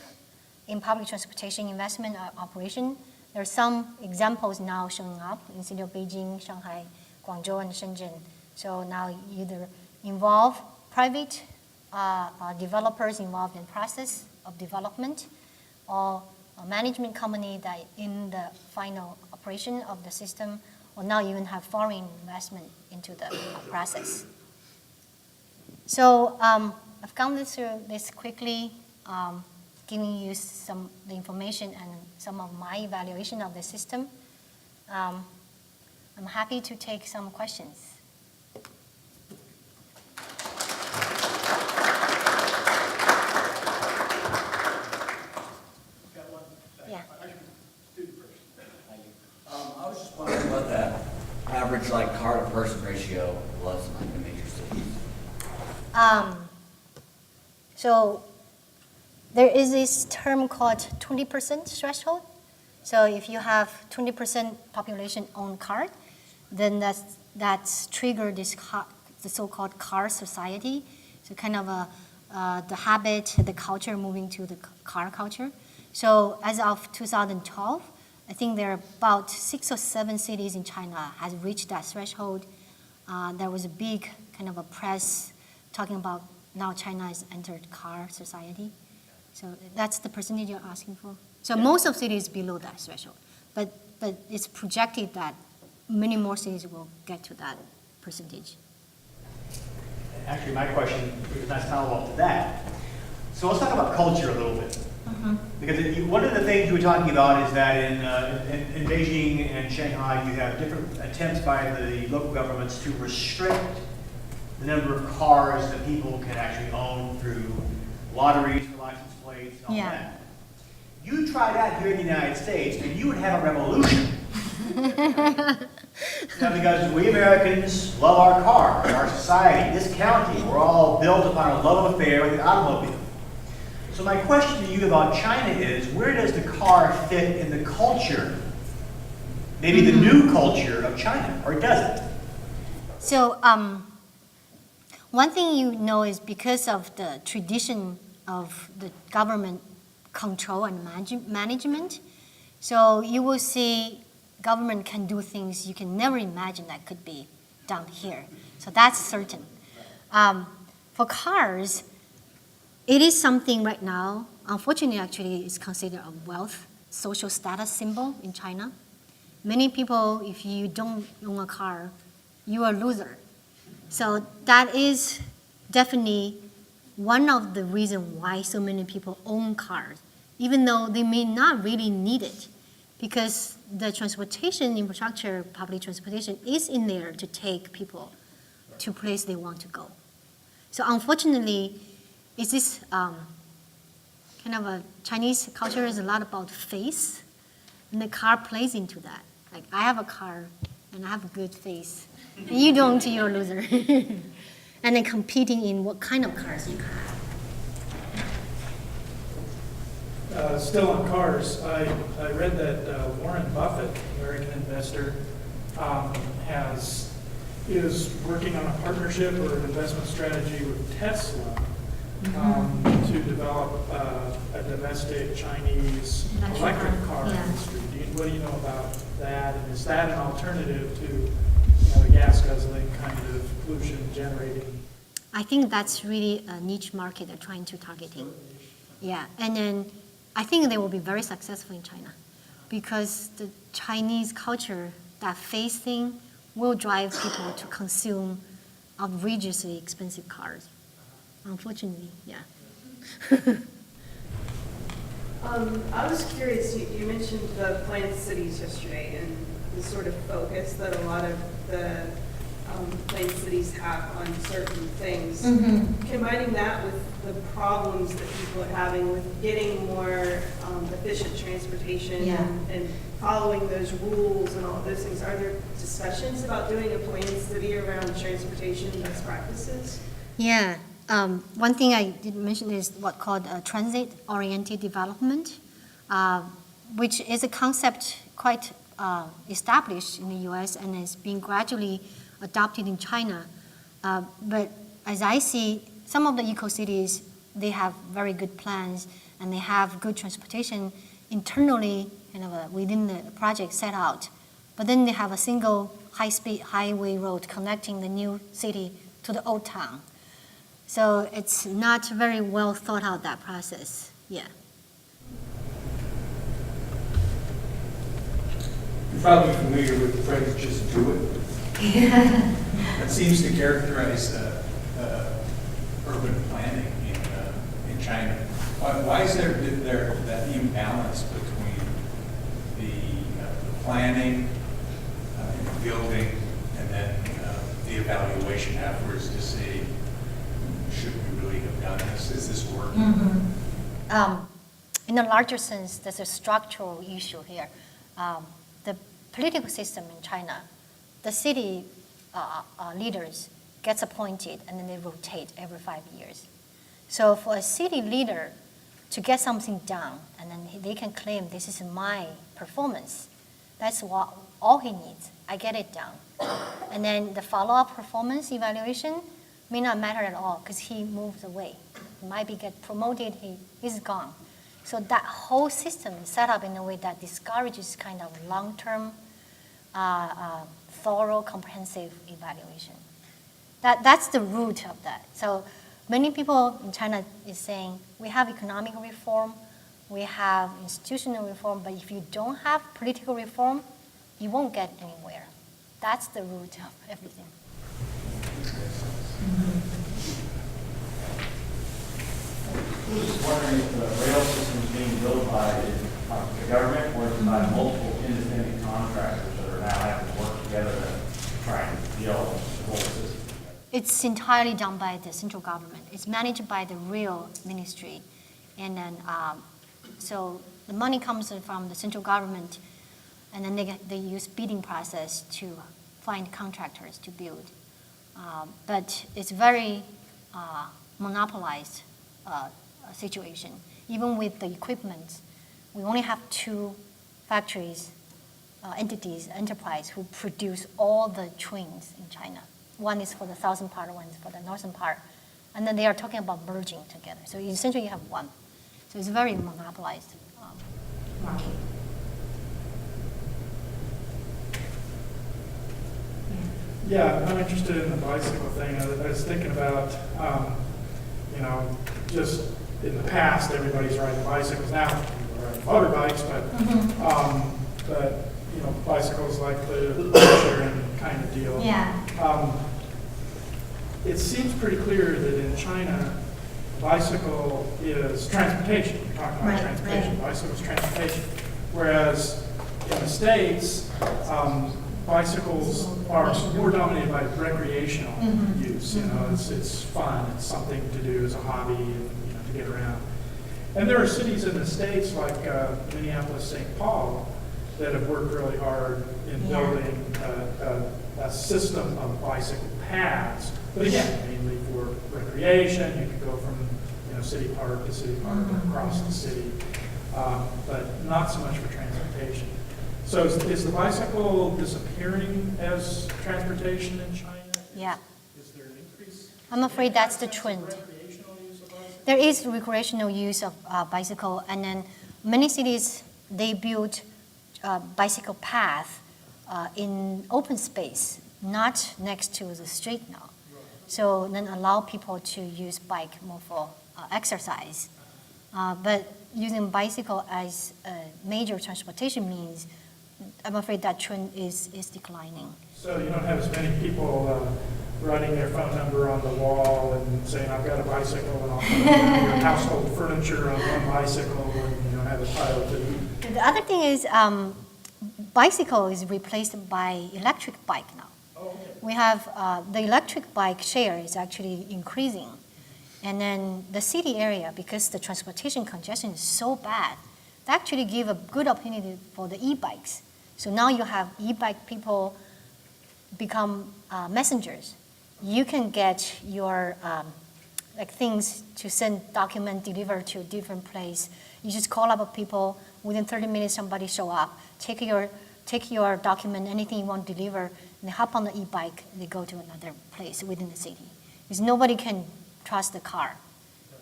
in public transportation investment operation, there are some examples now showing up in city of Beijing, Shanghai, Guangzhou, and Shenzhen. So now either involve private developers involved in process of development, or a management company that in the final operation of the system, or now even have foreign investment into the process. So I've gone through this quickly, giving you the information and some of my evaluation of the system. I'm happy to take some questions. I was just wondering what that average car to person ratio was in the major cities. So there is this term called 20% threshold. So if you have 20% population own car, then that's triggered the so-called car society. So kind of the habit, the culture moving to the car culture. So as of 2012, I think there are about 6 or 7 cities in China has reached that threshold. There was a big kind of a press talking about now China has entered car society. So that's the percentage you're asking for. So most of cities below that threshold, but it's projected that many more cities will get to that percentage. Actually, my question is a nice follow-up to that. So let's talk about culture a little bit. Because one of the things you were talking about is that in Beijing and Shanghai, you have different attempts by the local governments to restrict the number of cars that people can actually own through lotteries for license plates and all that. You try that here in the United States, and you would have a revolution. Because we Americans love our car, our society, this county, we're all built upon a love affair with the automobile. So my question to you about China is, where does the car fit in the culture, maybe the new culture of China, or does it? So one thing you know is because of the tradition of the government control and management, so you will see government can do things you can never imagine that could be done here. So that's certain. For cars, it is something right now, unfortunately actually is considered a wealth, social status symbol in China. Many people, if you don't own a car, you are a loser. So that is definitely one of the reasons why so many people own cars, even though they may not really need it, because the transportation infrastructure, public transportation, is in there to take people to place they want to go. So unfortunately, it's this kind of a Chinese culture is a lot about face, and the car plays into that. Like, I have a car, and I have a good face. And you don't, you're a loser. And then competing in what kind of cars you have. Still on cars, I read that Warren Buffett, American investor, is working on a partnership or an investment strategy with Tesla to develop a domestic Chinese electric car industry. What do you know about that? And is that an alternative to the gas guzzling kind of pollution generating? I think that's really a niche market they're trying to targeting. Yeah, and then I think they will be very successful in China because the Chinese culture, that face thing, will drive people to consume outrageously expensive cars. Unfortunately, yeah. I was curious, you mentioned the planned cities yesterday and the sort of focus that a lot of the planned cities have on certain things. Combining that with the problems that people are having with getting more efficient transportation and following those rules and all of those things, are there discussions about doing a planned city around transportation best practices? Yeah. One thing I didn't mention is what called transit-oriented development, which is a concept quite established in the U.S. and is being gradually adopted in China. But as I see, some of the eco-cities, they have very good plans and they have good transportation internally within the project set out. But then they have a single high-speed highway road connecting the new city to the old town. So it's not very well thought out, that process. Yeah. You're probably familiar with the phrase, just do it. That seems to characterize urban planning in China. Why is there that imbalance between the planning and the building and then the evaluation afterwards to see, should we really have done this? Is this working? In a larger sense, there's a structural issue here. The political system in China, the city leaders gets appointed and then they rotate every 5 years. So for a city leader to get something done and then they can claim this is my performance, that's what all he needs. I get it done. And then the follow-up performance evaluation may not matter at all because he moves away. He might be get promoted, he's gone. So that whole system is set up in a way that discourages kind of long-term, thorough, comprehensive evaluation. That's the root of that. So many people in China is saying, we have economic reform, we have institutional reform, but if you don't have political reform, you won't get anywhere. That's the root of everything. I was just wondering if the rail system is being built by the government or is it by multiple independent contractors that are now having to work together to try and build the whole system? It's entirely done by the central government. It's managed by the rail ministry. And then, so the money comes from the central government, and then they use bidding process to find contractors to build. But it's very monopolized situation. Even with the equipment, we only have 2 factories, enterprise, who produce all the trains in China. One is for the southern part, one is for the northern part. And then they are talking about merging together. So essentially you have one. So it's a very monopolized market. Yeah, I'm interested in the bicycle thing. I was thinking about, just in the past, everybody's riding bicycles. Now, people are riding motorbikes, but bicycles like the sharing kind of deal. Yeah. It seems pretty clear that in China, bicycle is transportation. You're talking about transportation. Right. Bicycle is transportation. Whereas in the States, bicycles are more dominated by recreational use. It's fun. It's something to do as a hobby and to get around. And there are cities in the States like Minneapolis, St. Paul, that have worked really hard in building a system of bicycle paths. But again, mainly for recreation. You could go from city park to city park across the city, but not so much for transportation. So is the bicycle disappearing as transportation in China? Yeah. Is there an increase? I'm afraid that's the trend. Recreational use of bicycles? There is recreational use of bicycle, and then many cities, they build bicycle path in open space, not next to the street now. So then allow people to use bike more for exercise. But using bicycle as a major transportation means, I'm afraid that trend is declining. So you don't have as many people writing their phone number on the wall and saying, I've got a bicycle, and I'll put your household furniture on one bicycle, and have a pile to eat. The other thing is bicycle is replaced by electric bike now. Oh, okay. We have the electric bike share is actually increasing. And then the city area, because the transportation congestion is so bad, they actually give a good opportunity for the e-bikes. So now you have e-bike people become messengers. You can get your things to send document delivered to a different place. You just call up people, within 30 minutes somebody show up, take your document, anything you want to deliver, and they hop on the e-bike, and they go to another place within the city. Because nobody can trust the car.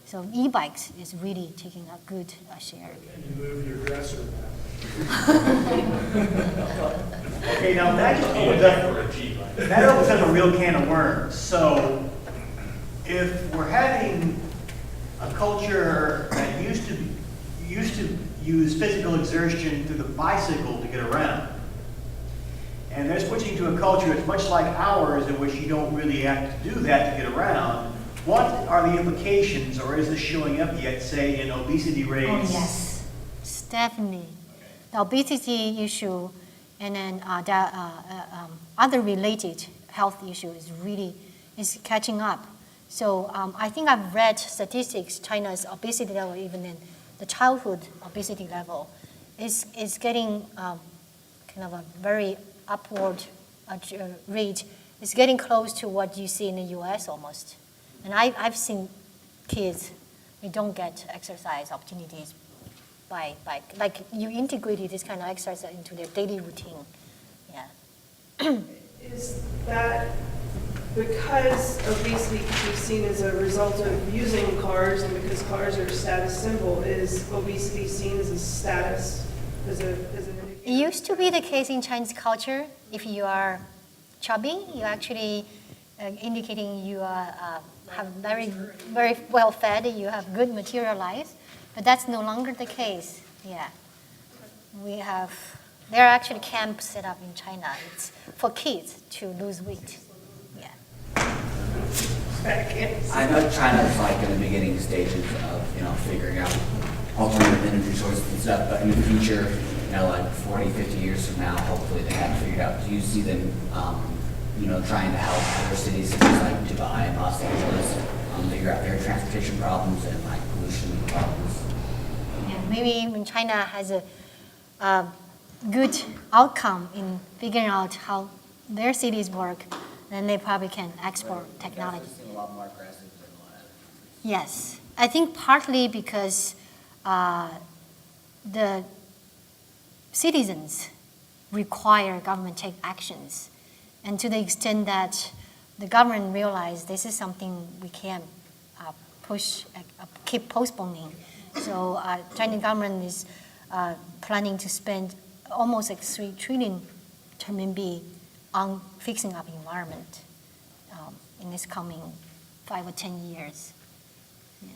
So e-bikes is really taking a good share. Can you move your dresser now? Okay, now that opens up a real can of worms. So if we're having a culture that used to use physical exertion through the bicycle to get around, and they're switching to a culture that's much like ours in which you don't really have to do that to get around, what are the implications, or is this showing up yet, say, in obesity rates? Oh, yes, it's definitely. The obesity issue and then other related health issue is catching up. So I think I've read statistics, China's obesity level, even in the childhood obesity level, is getting kind of a very upward rate. It's getting close to what you see in the US almost. And I've seen kids, they don't get exercise opportunities by like you integrated this kind of exercise into their daily routine. Yeah. Is that because obesity can be seen as a result of using cars, and because cars are a status symbol, is obesity seen as a status, as an indicator? It used to be the case in Chinese culture. If you are chubby, you actually indicating you are have very well fed, you have good material life, but that's no longer the case. Yeah, there are actually camps set up in China. It's for kids to lose weight. Yeah. I know China's like in the beginning stages of, figuring out alternative energy sources and stuff, but in the future, like 40, 50 years from now, hopefully they have figured out. Do you see them, trying to help other cities such as like Dubai and Los Angeles figure out their transportation problems and like pollution problems? Yeah, maybe when China has a good outcome in figuring out how their cities work, then they probably can export technology. A lot more aggressive than a lot of. Yes, I think partly because the citizens require government take actions, and to the extent that the government realize this is something we can't keep postponing. So Chinese government is planning to spend almost like 3 trillion RMB on fixing up environment in this coming 5 or 10 years. Yeah.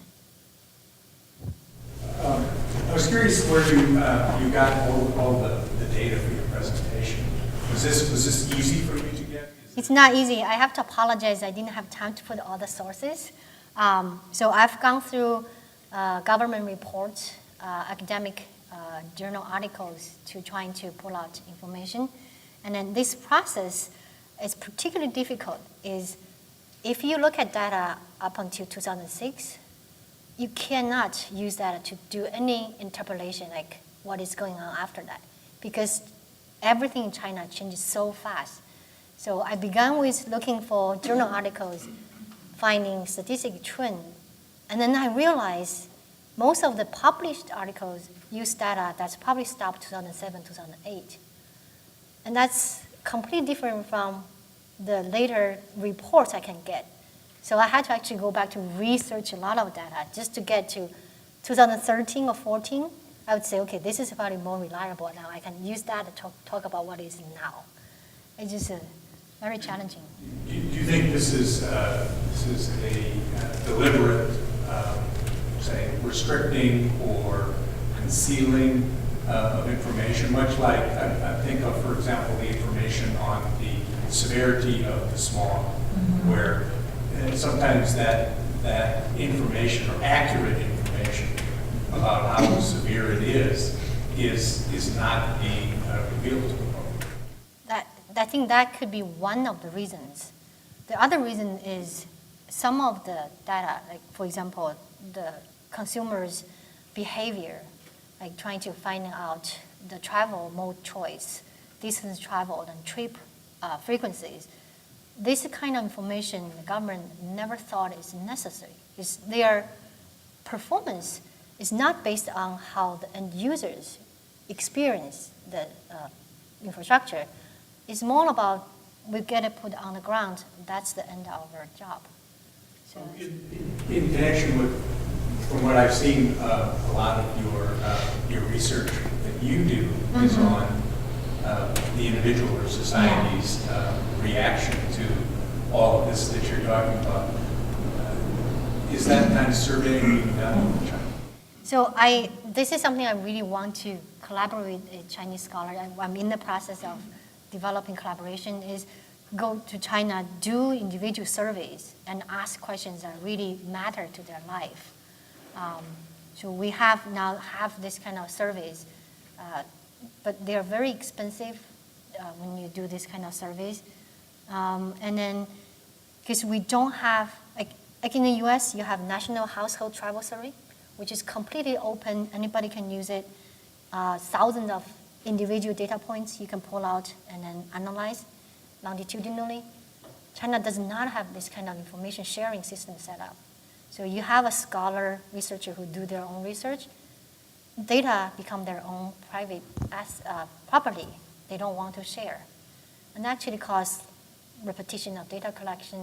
I was curious where you got all the data for your presentation. Was this easy for you to get? It's not easy. I have to apologize. I didn't have time to put all the sources. So I've gone through government reports, academic journal articles to trying to pull out information. And then this process is particularly difficult is if you look at data up until 2006, you cannot use that to do any interpolation like what is going on after that, because everything in China changes so fast. So I began with looking for journal articles, finding statistic trend, and then I realized most of the published articles use data that's published up 2007, 2008. And that's completely different from the later reports I can get. So I had to actually go back to research a lot of data just to get to 2013 or 14. I would say, okay, this is probably more reliable now. I can use that to talk about what is now. It's just very challenging. Do you think this is a deliberate, say, restricting or concealing of information, much like I think of, for example, the information on the severity of the smog, where sometimes that information or accurate information about how severe it is not being revealed to the public. I think that could be one of the reasons. The other reason is some of the data, like for example, the consumer's behavior, like trying to find out the travel mode choice, distance traveled, and trip frequencies. This kind of information the government never thought is necessary. Their performance is not based on how the end users experience the infrastructure. It's more about we get it put on the ground. That's the end of our job. So in connection with, from what I've seen, a lot of your research that you do is on the individual or society's reaction to all of this that you're talking about. Is that kind of surveying being done in China? So this is something I really want to collaborate with a Chinese scholar. I'm in the process of developing collaboration, is go to China, do individual surveys, and ask questions that really matter to their life. So we have this kind of surveys, but they are very expensive when you do this kind of surveys. And then, because we don't have, like in the US, you have National Household Travel Survey, which is completely open, anybody can use it. Thousands of individual data points you can pull out and then analyze longitudinally. China does not have this kind of information sharing system set up. So you have a scholar, researcher who do their own research. Data become their own private property. They don't want to share. And actually cause repetition of data collection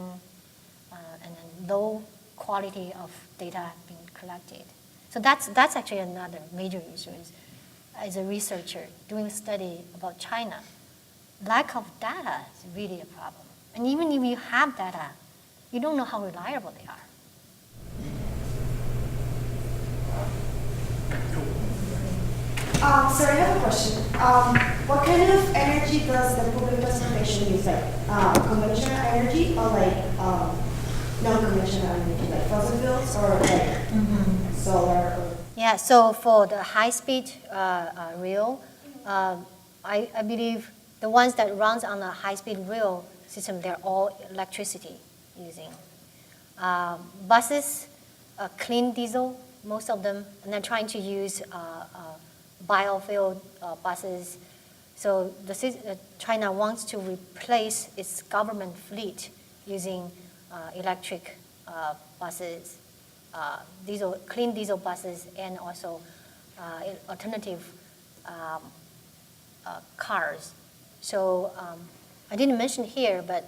and then low quality of data being collected. So that's actually another major issue is, as a researcher doing a study about China, lack of data is really a problem. And even if you have data, you don't know how reliable they are. So I have a question. What kind of energy does the public transportation use? Like conventional energy or like non-conventional energy, like fossil fuels or like solar? Or Yeah, so for the high-speed rail, I believe the ones that runs on the high-speed rail system, they're all electricity using. Buses, clean diesel, most of them, and they're trying to use biofuel buses. So China wants to replace its government fleet using electric buses, clean diesel buses, and also alternative cars. So I didn't mention here, but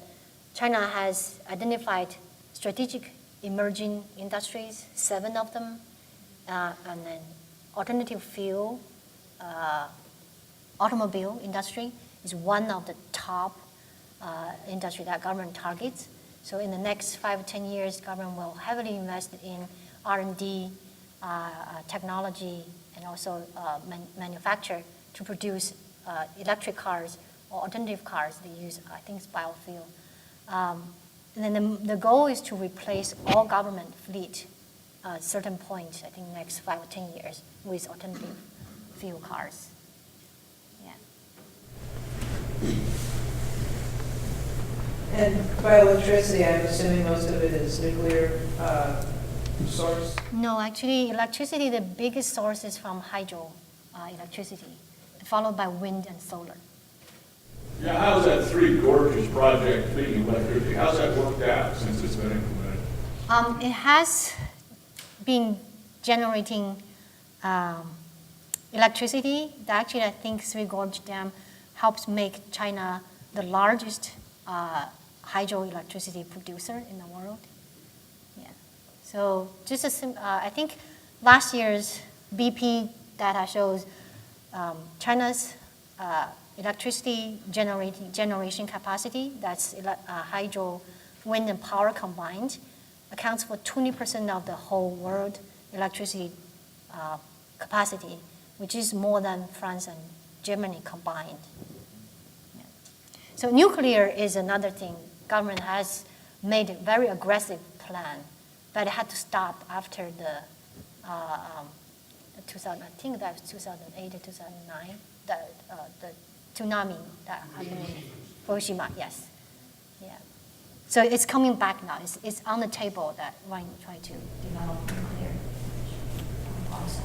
China has identified strategic emerging industries, 7 of them, and then alternative fuel, automobile industry is one of the top industry that government targets. So in the next 5 or 10 years, government will heavily invest in R&D, technology, and also manufacture to produce electric cars or alternative cars. They use, I think it's biofuel. And then the goal is to replace all government fleet at a certain point, I think next 5 or 10 years, with alternative fuel cars. Yeah. And by electricity, I'm assuming most of it is nuclear source? No, actually, electricity, the biggest source is from hydro electricity, followed by wind and solar. Yeah, how's that Three Gorges project feeding electricity? How's that worked out since it's been implemented? It has been generating electricity. Actually, I think Three Gorge Dam helps make China the largest hydroelectricity producer in the world. Yeah. So just I think last year's BP data shows China's electricity generation capacity, that's hydro, wind, and power combined, accounts for 20% of the whole world electricity capacity, which is more than France and Germany combined. Yeah. So nuclear is another thing. Government has made a very aggressive plan, but it had to stop after the 2000, I think that was 2008 or 2009, the tsunami that happened in Fukushima, yes. Yeah. So it's coming back now. It's on the table that we're trying to develop nuclear policy.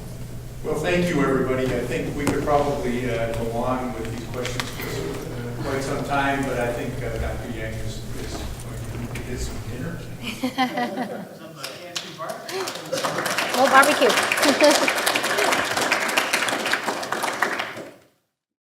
Well, thank you, everybody. I think we could probably go on with these questions for quite some time, but I think Dr. Yang is going to get some dinner. Well, barbecue.